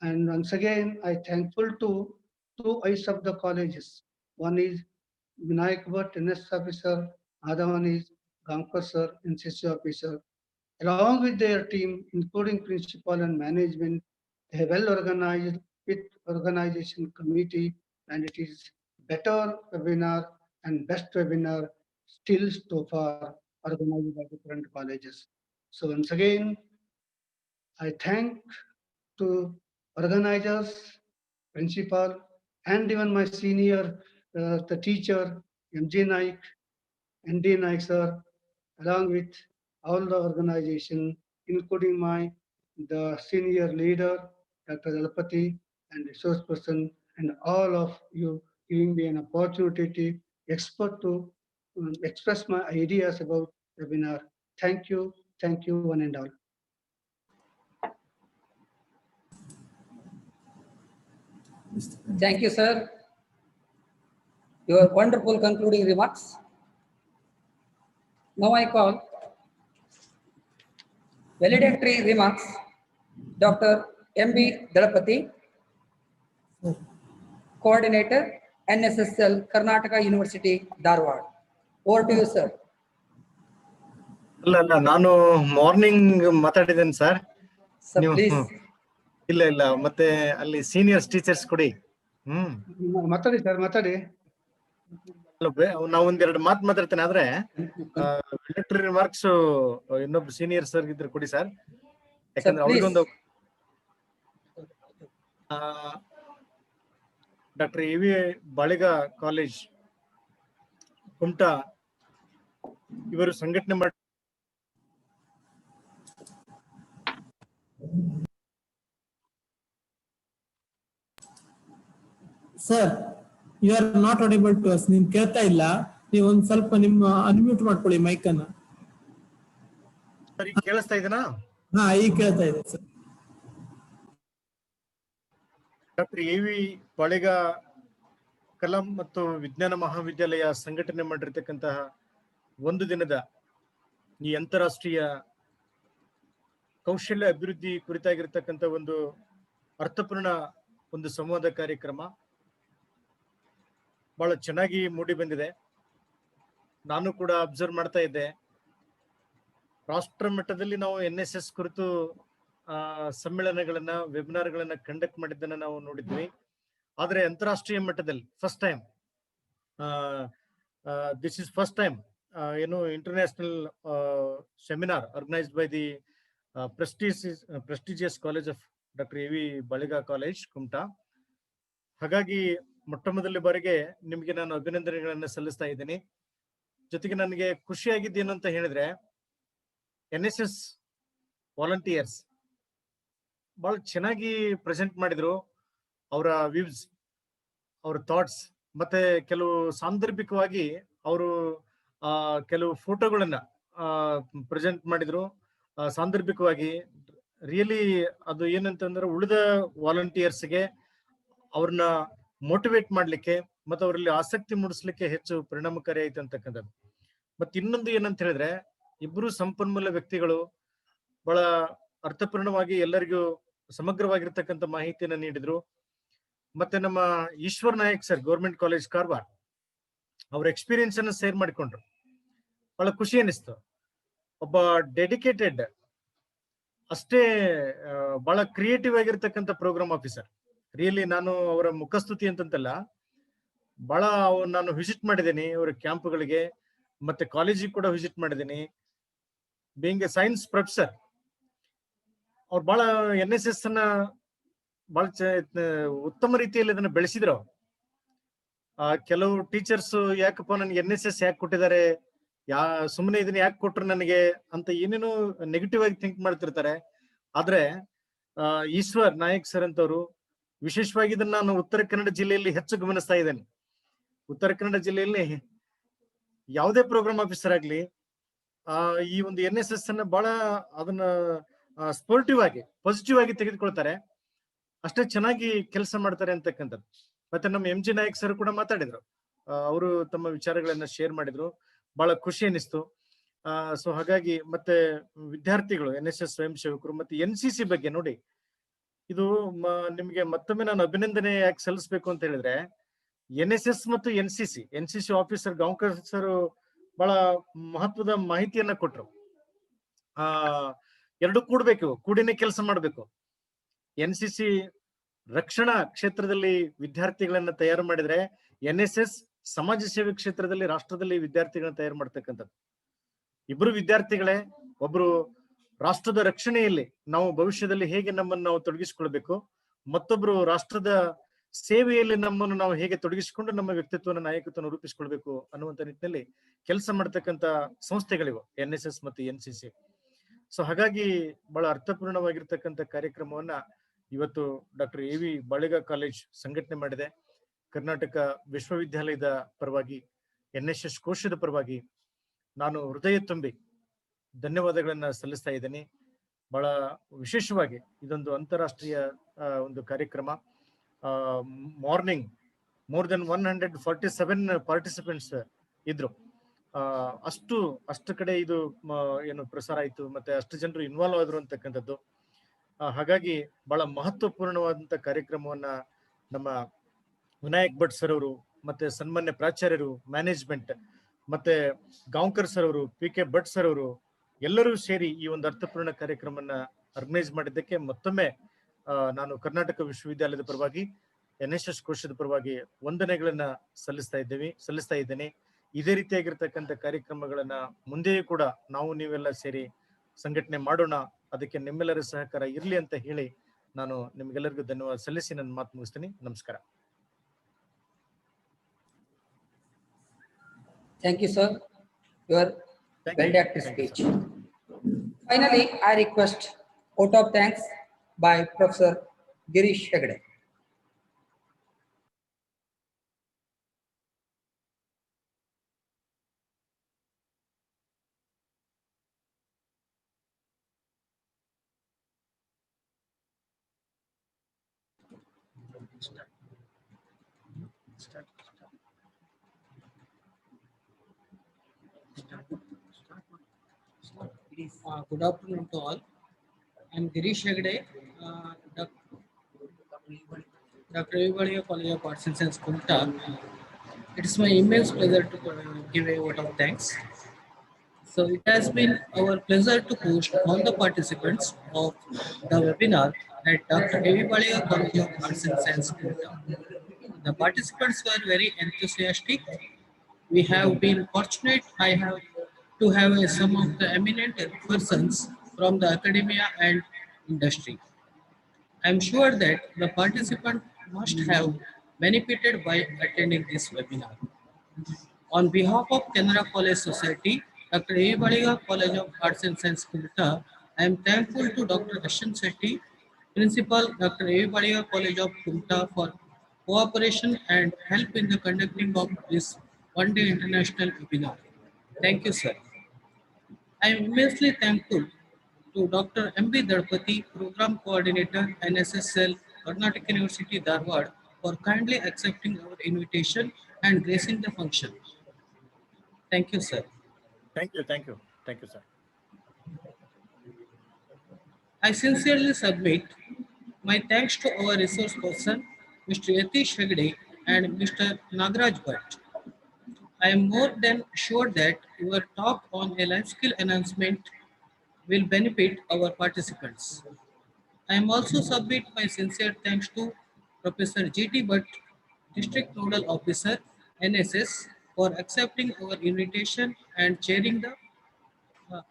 And once again, I thankful to two eyes of the colleges. One is Vinayak Bhatt, NS officer, other one is Gankar sir, NCC officer. Along with their team, including principal and management, they have well organized with organization committee, and it is better webinar and best webinar still so far organized by the current colleges. So once again, I thank to organizers, principal, and even my senior, the teacher, MG Naik, ND Naik sir, along with all the organization, including the senior leader, Dr. Dalpati, and resource person, and all of you giving me an opportunity, expert to express my ideas about webinar. Thank you, one and all.
Thank you, sir. Your wonderful concluding remarks. Now I call valedictory remarks, Dr. M.B. Dalpati, Coordinator, NSSL, Karnataka University, Dharwad. Over to you, sir.
ಅಲ್ಲ ನಾನು morning ಮಾತಾಡಿದ್ದೇನೆ sir. ನೀವು ಇಲ್ಲ ಮತ್ತೆ ಅಲ್ಲಿ seniors teachers ಕೊಡಿ.
ಮಾತಾಡಿ sir, ಮಾತಾಡಿ.
ನಾವು ಒಂದೆರಡು ಮಾತು ಮಾತಾಡ್ತೇನೆ, ಆದ್ರೆ ಮಿಲಿಟರಿ ರಿಮಾರ್ಕ್ಸ್ ಇನ್ನೊಬ್ರು ಸೀನಿಯರ್ ಸರ್ ಇದ್ರೆ ಕೊಡಿ ಸರ್. ಯಾಕಂದ್ರೆ ಅವ್ರಿಗೊಂದು doctor A V. Baliga college Kumta ಇವರು ಸಂಘಟನೆ ಮಾಡಿ
sir, you are not audible to us. ನಿಮ್ ಕೇಳ್ತಾ ಇಲ್ಲ, ನೀವು ಒಂದ್ ಸ್ವಲ್ಪ ನಿಮ್ಮ ಅನ್ಮ್ಯೂಟ್ ಮಾಡ್ಕೊಳ್ಳಿ ಮೈಕ್ ಅನ್ನ.
ಕೇಳಿಸ್ತಾ ಇದೆನಾ?
ಹಾ, ಈಗ ಕೇಳ್ತಾ ಇದೆ ಸರ್.
Doctor A V. ಬಾಳಿಗಾ ಕಲಾ ಮತ್ತು ವಿಜ್ಞಾನ ಮಹಾವಿದ್ಯಾಲಯ ಸಂಘಟನೆ ಮಾಡಿರ್ತಕ್ಕಂತಹ ಒಂದು ದಿನದ ಈ ಅಂತಾರಾಷ್ಟ್ರೀಯ ಕೌಶಲ್ಯ ಅಭಿವೃದ್ಧಿ ಕುರಿತಾಗಿರ್ತಕ್ಕಂಥ ಒಂದು ಅರ್ಥಪೂರ್ಣ ಒಂದು ಸಂವಾದ ಕಾರ್ಯಕ್ರಮ ಬಹಳ ಚೆನ್ನಾಗಿ ಮೂಡಿ ಬಂದಿದೆ. ನಾನು ಕೂಡ ಅಬ್ಸರ್ವ್ ಮಾಡ್ತಾ ಇದ್ದೆ. ರಾಷ್ಟ್ರ ಮಟ್ಟದಲ್ಲಿ ನಾವು NSS ಕುರಿತು ಸಮ್ಮೇಳನಗಳನ್ನ, ವೆಬಿನಾರ್ಗಳನ್ನ ಕಂಡಕ್ಟ್ ಮಾಡಿದ್ದನ್ನ ನಾವು ನೋಡಿದ್ವಿ. ಆದ್ರೆ ಅಂತಾರಾಷ್ಟ್ರೀಯ ಮಟ್ಟದಲ್ಲಿ first time, this is first time international seminar organised by the prestigious college of doctor A V. Baliga college Kumta. ಹಾಗಾಗಿ ಮೊಟ್ಟ ಮೊದಲ ಬಾರಿಗೆ ನಿಮಗೆ ನಾನು ಅಭಿನಂದನೆಗಳನ್ನು ಸಲ್ಲಿಸ್ತಾ ಇದ್ದೀನಿ. ಜೊತೆಗೆ ನನಗೆ ಖುಷಿಯಾಗಿದ್ದೇನು ಅಂತ ಹೇಳಿದ್ರೆ, NSS ವಾಲಂಟಿಯರ್ಸ್ ಬಹಳ ಚೆನ್ನಾಗಿ ಪ್ರೆಸೆಂಟ್ ಮಾಡಿದ್ರು. ಅವರ ವ್ಯೂಸ್, ಅವರ ಥಾಟ್ಸ್, ಮತ್ತೆ ಕೆಲವು ಸಾಂದರ್ಭಿಕವಾಗಿ ಅವರು ಕೆಲವು ಫೋಟೋಗಳನ್ನ ಪ್ರೆಸೆಂಟ್ ಮಾಡಿದ್ರು ಸಾಂದರ್ಭಿಕವಾಗಿ. ರಿಯಲಿ ಅದು ಏನಂತಂದ್ರೆ ಉಳಿದ ವಾಲಂಟಿಯರ್ಸ್ಗೆ ಅವ್ರನ್ನ ಮೋಟಿವೇಟ್ ಮಾಡ್ಲಿಕ್ಕೆ ಮತ್ತೆ ಅವರಲ್ಲಿ ಆಸಕ್ತಿ ಮೂಡಿಸ್ಲಿಕ್ಕೆ ಹೆಚ್ಚು ಪರಿಣಾಮಕಾರಿ ಆಯ್ತು ಅಂತಕ್ಕಂಥದ್ದು. ಮತ್ತೆ ಇನ್ನೊಂದು ಏನಂತ ಹೇಳಿದ್ರೆ, ಇಬ್ರು ಸಂಪನ್ಮೂಲ ವ್ಯಕ್ತಿಗಳು ಬಹಳ ಅರ್ಥಪೂರ್ಣವಾಗಿ ಎಲ್ಲರಿಗೂ ಸಮಗ್ರವಾಗಿರ್ತಕ್ಕಂಥ ಮಾಹಿತಿಯನ್ನ ನೀಡಿದ್ರು. ಮತ್ತೆ ನಮ್ಮ Eshwar Naik sir government college Karwar ಅವ್ರ ಎಕ್ಸ್ಪೀರಿಯನ್ಸ್ ಅನ್ನು ಶೇರ್ ಮಾಡಿಕೊಂಡ್ರು. ಬಹಳ ಖುಷಿ ಅನಿಸ್ತು. ಒಬ್ಬ ಡೆಡಿಕೇಟೆಡ್ ಅಷ್ಟೇ ಬಹಳ ಕ್ರಿಯೇಟಿವ್ ಆಗಿರ್ತಕ್ಕಂಥ ಪ್ರೋಗ್ರಾಮ್ ಆಫೀಸರ್. ರಿಯಲಿ ನಾನು ಅವರ ಮುಖಸ್ತುತಿ ಅಂತಂತಲ್ಲ, ಬಹಳ ನಾನು ವಿಸಿಟ್ ಮಾಡಿದ್ದೀನಿ ಅವರ ಕ್ಯಾಂಪ್ಗಳಿಗೆ, ಮತ್ತೆ ಕಾಲೇಜಿಗೆ ಕೂಡ ವಿಸಿಟ್ ಮಾಡಿದ್ದೀನಿ. ಬೀಯಿಂಗ್ ಎ ಸೈನ್ಸ್ ಪ್ರೊಫೆಸರ್, ಅವ್ರು ಬಹಳ NSS ಅನ್ನ ಬಹಳ ಉತ್ತಮ ರೀತಿಯಲ್ಲಿ ಅದನ್ನ ಬೆಳೆಸಿದ್ರು. ಕೆಲವು ಟೀಚರ್ಸ್ ಯಾಕಪ್ಪ ನನ್ಗೆ NSS ಯಾಕೆ ಕೊಟ್ಟಿದ್ದಾರೆ, ಸುಮ್ಮನೆ ಇದನ್ನ ಯಾಕೆ ಕೊಟ್ರು ನನಗೆ ಅಂತ ಏನೇನೋ ನೆಗೆಟಿವ್ ಆಗಿ ಥಿಂಕ್ ಮಾಡ್ತಿರ್ತಾರೆ. ಆದ್ರೆ ಈಶ್ವರ್ ನಾಯಕ್ ಸರ್ ಅಂತವರು ವಿಶೇಷವಾಗಿ ಇದನ್ನ ನಾನು ಉತ್ತರ ಕನ್ನಡ ಜಿಲ್ಲೆಯಲ್ಲಿ ಹೆಚ್ಚು ಗಮನಿಸ್ತಾ ಇದ್ದೇನೆ. ಉತ್ತರ ಕನ್ನಡ ಜಿಲ್ಲೆಯಲ್ಲಿ ಯಾವುದೇ ಪ್ರೋಗ್ರಾಮ್ ಆಫೀಸರ್ ಆಗ್ಲಿ ಈ ಒಂದು NSS ಅನ್ನ ಬಹಳ ಅದನ್ನ ಸ್ಪೋರ್ಟಿವ್ ಆಗಿ ಪಾಸಿಟಿವ್ ಆಗಿ ತೆಗೆದುಕೊಳ್ತಾರೆ, ಅಷ್ಟೇ ಚೆನ್ನಾಗಿ ಕೆಲಸ ಮಾಡ್ತಾರೆ ಅಂತಕ್ಕಂಥದ್ದು. ಮತ್ತೆ ನಮ್ಮ MG ನಾಯಕ್ ಸರ್ ಕೂಡ ಮಾತಾಡಿದ್ರು, ಅವರು ತಮ್ಮ ವಿಚಾರಗಳನ್ನ ಶೇರ್ ಮಾಡಿದ್ರು, ಬಹಳ ಖುಷಿ ಅನಿಸ್ತು. ಸೊ ಹಾಗಾಗಿ ಮತ್ತೆ ವಿದ್ಯಾರ್ಥಿಗಳು, NSS ಸ್ವಯಂ ಸೇವಕರು ಮತ್ತೆ NCC ಬಗ್ಗೆ ನೋಡಿ, ಇದು ನಿಮ್ಗೆ ಮತ್ತೊಮ್ಮೆ ನಾನು ಅಭಿನಂದನೆ ಯಾಕೆ ಸಲ್ಲಿಸಬೇಕು ಅಂತ ಹೇಳಿದ್ರೆ, NSS ಮತ್ತು NCC ಆಫೀಸರ್ ಗಾಂವ್ಕರ್ ಸರ್ ಬಹಳ ಮಹತ್ವದ ಮಾಹಿತಿಯನ್ನ ಕೊಟ್ರು. ಎರಡು ಕೂಡ್ಬೇಕು, ಕೂಡಿನೇ ಕೆಲಸ ಮಾಡ್ಬೇಕು. NCC ರಕ್ಷಣಾ ಕ್ಷೇತ್ರದಲ್ಲಿ ವಿದ್ಯಾರ್ಥಿಗಳನ್ನ ತಯಾರು ಮಾಡಿದ್ರೆ, NSS ಸಮಾಜ ಸೇವೆ ಕ್ಷೇತ್ರದಲ್ಲಿ ರಾಷ್ಟ್ರದಲ್ಲಿ ವಿದ್ಯಾರ್ಥಿಗಳನ್ನ ತಯಾರು ಮಾಡ್ತಕ್ಕಂಥದ್ದು. ಇಬ್ರು ವಿದ್ಯಾರ್ಥಿಗಳೇ, ಒಬ್ರು ರಾಷ್ಟ್ರದ ರಕ್ಷಣೆಯಲ್ಲಿ ನಾವು ಭವಿಷ್ಯದಲ್ಲಿ ಹೇಗೆ ನಮ್ಮನ್ನು ನಾವು ತೊಡಗಿಸಿಕೊಳ್ಬೇಕು, ಮತ್ತೊಬ್ರು ರಾಷ್ಟ್ರದ ಸೇವೆಯಲ್ಲಿ ನಮ್ಮನ್ನು ನಾವು ಹೇಗೆ ತೊಡಗಿಸಿಕೊಂಡು ನಮ್ಮ ವ್ಯಕ್ತಿತ್ವನ ನಾಯಕತ್ವವನ್ನು ರೂಪಿಸಿಕೊಳ್ಬೇಕು ಅನ್ನುವಂತ ನಿಟ್ಟಿನಲ್ಲಿ ಕೆಲಸ ಮಾಡ್ತಕ್ಕಂಥ ಸಂಸ್ಥೆಗಳಿವು NSS ಮತ್ತು NCC. ಸೊ ಹಾಗಾಗಿ ಬಹಳ ಅರ್ಥಪೂರ್ಣವಾಗಿರ್ತಕ್ಕಂಥ ಕಾರ್ಯಕ್ರಮವನ್ನ ಇವತ್ತು ಡಾಕ್ಟರ್ AV ಬಾಳಿಗ ಕಾಲೇಜ್ ಸಂಘಟನೆ ಮಾಡಿದೆ. ಕರ್ನಾಟಕ ವಿಶ್ವವಿದ್ಯಾಲಯದ ಪರವಾಗಿ, NSS ಕೋಶದ ಪರವಾಗಿ ನಾನು ಹೃದಯ ತುಂಬಿ ಧನ್ಯವಾದಗಳನ್ನ ಸಲ್ಲಿಸ್ತಾ ಇದ್ದೀನಿ. ಬಹಳ ವಿಶೇಷವಾಗಿ ಇದೊಂದು ಅಂತಾರಾಷ್ಟ್ರೀಯ ಒಂದು ಕಾರ್ಯಕ್ರಮ. ಮಾರ್ನಿಂಗ್ ಮೋರ್ ದೆನ್ 147 ಪಾರ್ಟಿಸಿಪೆಂಟ್ಸ್ ಇದ್ರು. ಅಷ್ಟು ಕಡೆ ಇದು ಏನು ಪ್ರಸಾರ ಆಯ್ತು, ಮತ್ತೆ ಅಷ್ಟು ಜನರು ಇನ್ವಾಲ್ವ್ ಆದ್ರು ಅಂತಕ್ಕಂಥದ್ದು. ಹಾಗಾಗಿ ಬಹಳ ಮಹತ್ವಪೂರ್ಣವಾದಂತ ಕಾರ್ಯಕ್ರಮವನ್ನ ನಮ್ಮ ವಿನಾಯಕ್ ಭಟ್ ಸರ್ ಅವರು, ಮತ್ತೆ ಸನ್ಮಾನ್ಯ ಪ್ರಾಚಾರ್ಯರು, ಮ್ಯಾನೇಜ್ಮೆಂಟ್, ಮತ್ತೆ ಗಾಂವ್ಕರ್ ಸರ್ ಅವರು, PK ಭಟ್ ಸರ್ ಅವರು ಎಲ್ಲರೂ ಸೇರಿ ಈ ಒಂದು ಅರ್ಥಪೂರ್ಣ ಕಾರ್ಯಕ್ರಮವನ್ನ ಆರ್ಗನೈಸ್ ಮಾಡಿದ್ದಕ್ಕೆ ಮತ್ತೊಮ್ಮೆ ನಾನು ಕರ್ನಾಟಕ ವಿಶ್ವವಿದ್ಯಾಲಯದ ಪರವಾಗಿ, NSS ಕೋಶದ ಪರವಾಗಿ ವಂದನೆಗಳನ್ನ ಸಲ್ಲಿಸ್ತಾ ಇದ್ದೇನೆ. ಇದೇ ರೀತಿಯಾಗಿರ್ತಕ್ಕಂಥ ಕಾರ್ಯಕ್ರಮಗಳನ್ನ ಮುಂದೆಯೂ ಕೂಡ ನಾವು ನೀವೆಲ್ಲ ಸೇರಿ ಸಂಘಟನೆ ಮಾಡೋಣ. ಅದಕ್ಕೆ ನಿಮ್ಮೆಲ್ಲರ ಸಹಕಾರ ಇರ್ಲಿ ಅಂತ ಹೇಳಿ ನಾನು ನಿಮ್ಗೆಲ್ಲರಿಗೂ ಧನ್ಯವಾದ ಸಲ್ಲಿಸಿ ನನ್ನ ಮಾತು ಮುಗಿಸ್ತೀನಿ. ನಮಸ್ಕಾರ.
Thank you, sir. Your well-directed speech. Finally, I request vote of thanks by Professor Girish Hegde. Good afternoon to all. I am Girish Hegde, Dr.Vinayak College of Arts and Science, Kumta. It is my immense pleasure to give a vote of thanks. So it has been our pleasure to host all the participants of the webinar at Dr. Vinayak College of Arts and Science, Kumta. The participants were very enthusiastic. We have been fortunate to have some of the eminent persons from the academia and industry. I am sure that the participant must have benefited by attending this webinar. On behalf of Canara College Society, Dr. A. Baliga College of Arts and Science, Kumta, I am thankful to Dr. Ashan Sethi, Principal, Dr. A. Baliga College of Kumta, for cooperation and help in the conducting of this one-day international webinar. Thank you, sir. I am immensely thankful to Dr. M.B. Darpati, Program Coordinator, NSS Cell, Karnataka University, Dharwad, for kindly accepting our invitation and gracing the function. Thank you, sir.
Thank you, sir.
I sincerely submit my thanks to our resource person,
Mr. Yatish Hegde, and Mr. Nagraj Bhatt. I am more than sure that your talk on a life skill enhancement will benefit our participants. I am also submit my sincere thanks to Professor G.T. Bhatt, District Nodal Officer, NSS, for accepting our invitation and uh,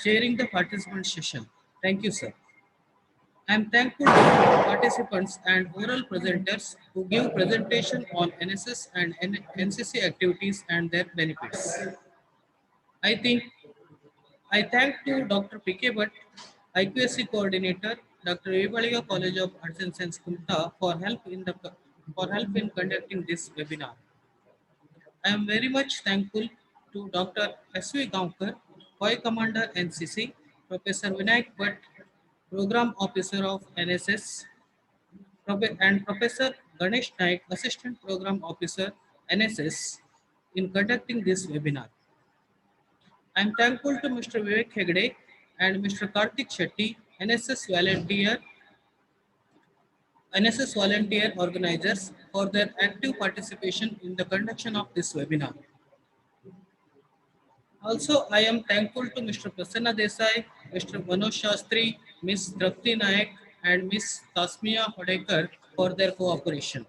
sharing the participant session. Thank you, sir. I am thankful to participants and oral presenters who give presentation on NSS and NCC activities and their benefits. I think I thank to Dr. P.K. Bhatt, IQSC coordinator, Dr. Baliga College of Arts and Science Kumta for help in conducting this webinar. I am very much thankful to Dr. S.V. Gaonkar, Boy Commander NCC, Professor Vinayak Bhatt, Program Officer of NSS, and Professor Ganesh Naik, Assistant Program Officer NSS, in conducting this webinar. I am thankful to Mr. Vivek Hegde and Mr. Karthik Shetty, NSS volunteer organizers for their active participation in the conduction of this webinar. Also, I am thankful to Mr. Prasanna Desai, Mr. Manoj Shastri, Ms. Drapti Nayak, and Ms. Tasmia Hodekar for their cooperation.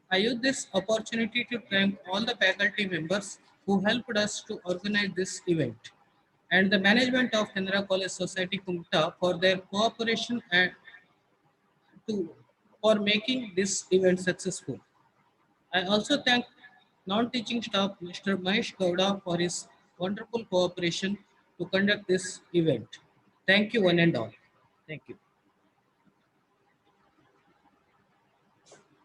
I use this opportunity to thank all the faculty members who helped us to organize this event and the management of Canara College Society Kumta for their cooperation and for making this event successful. I also thank non-teaching staff Mr. Mahesh Gowda for his wonderful cooperation to conduct this event. Thank you one and all. Thank you.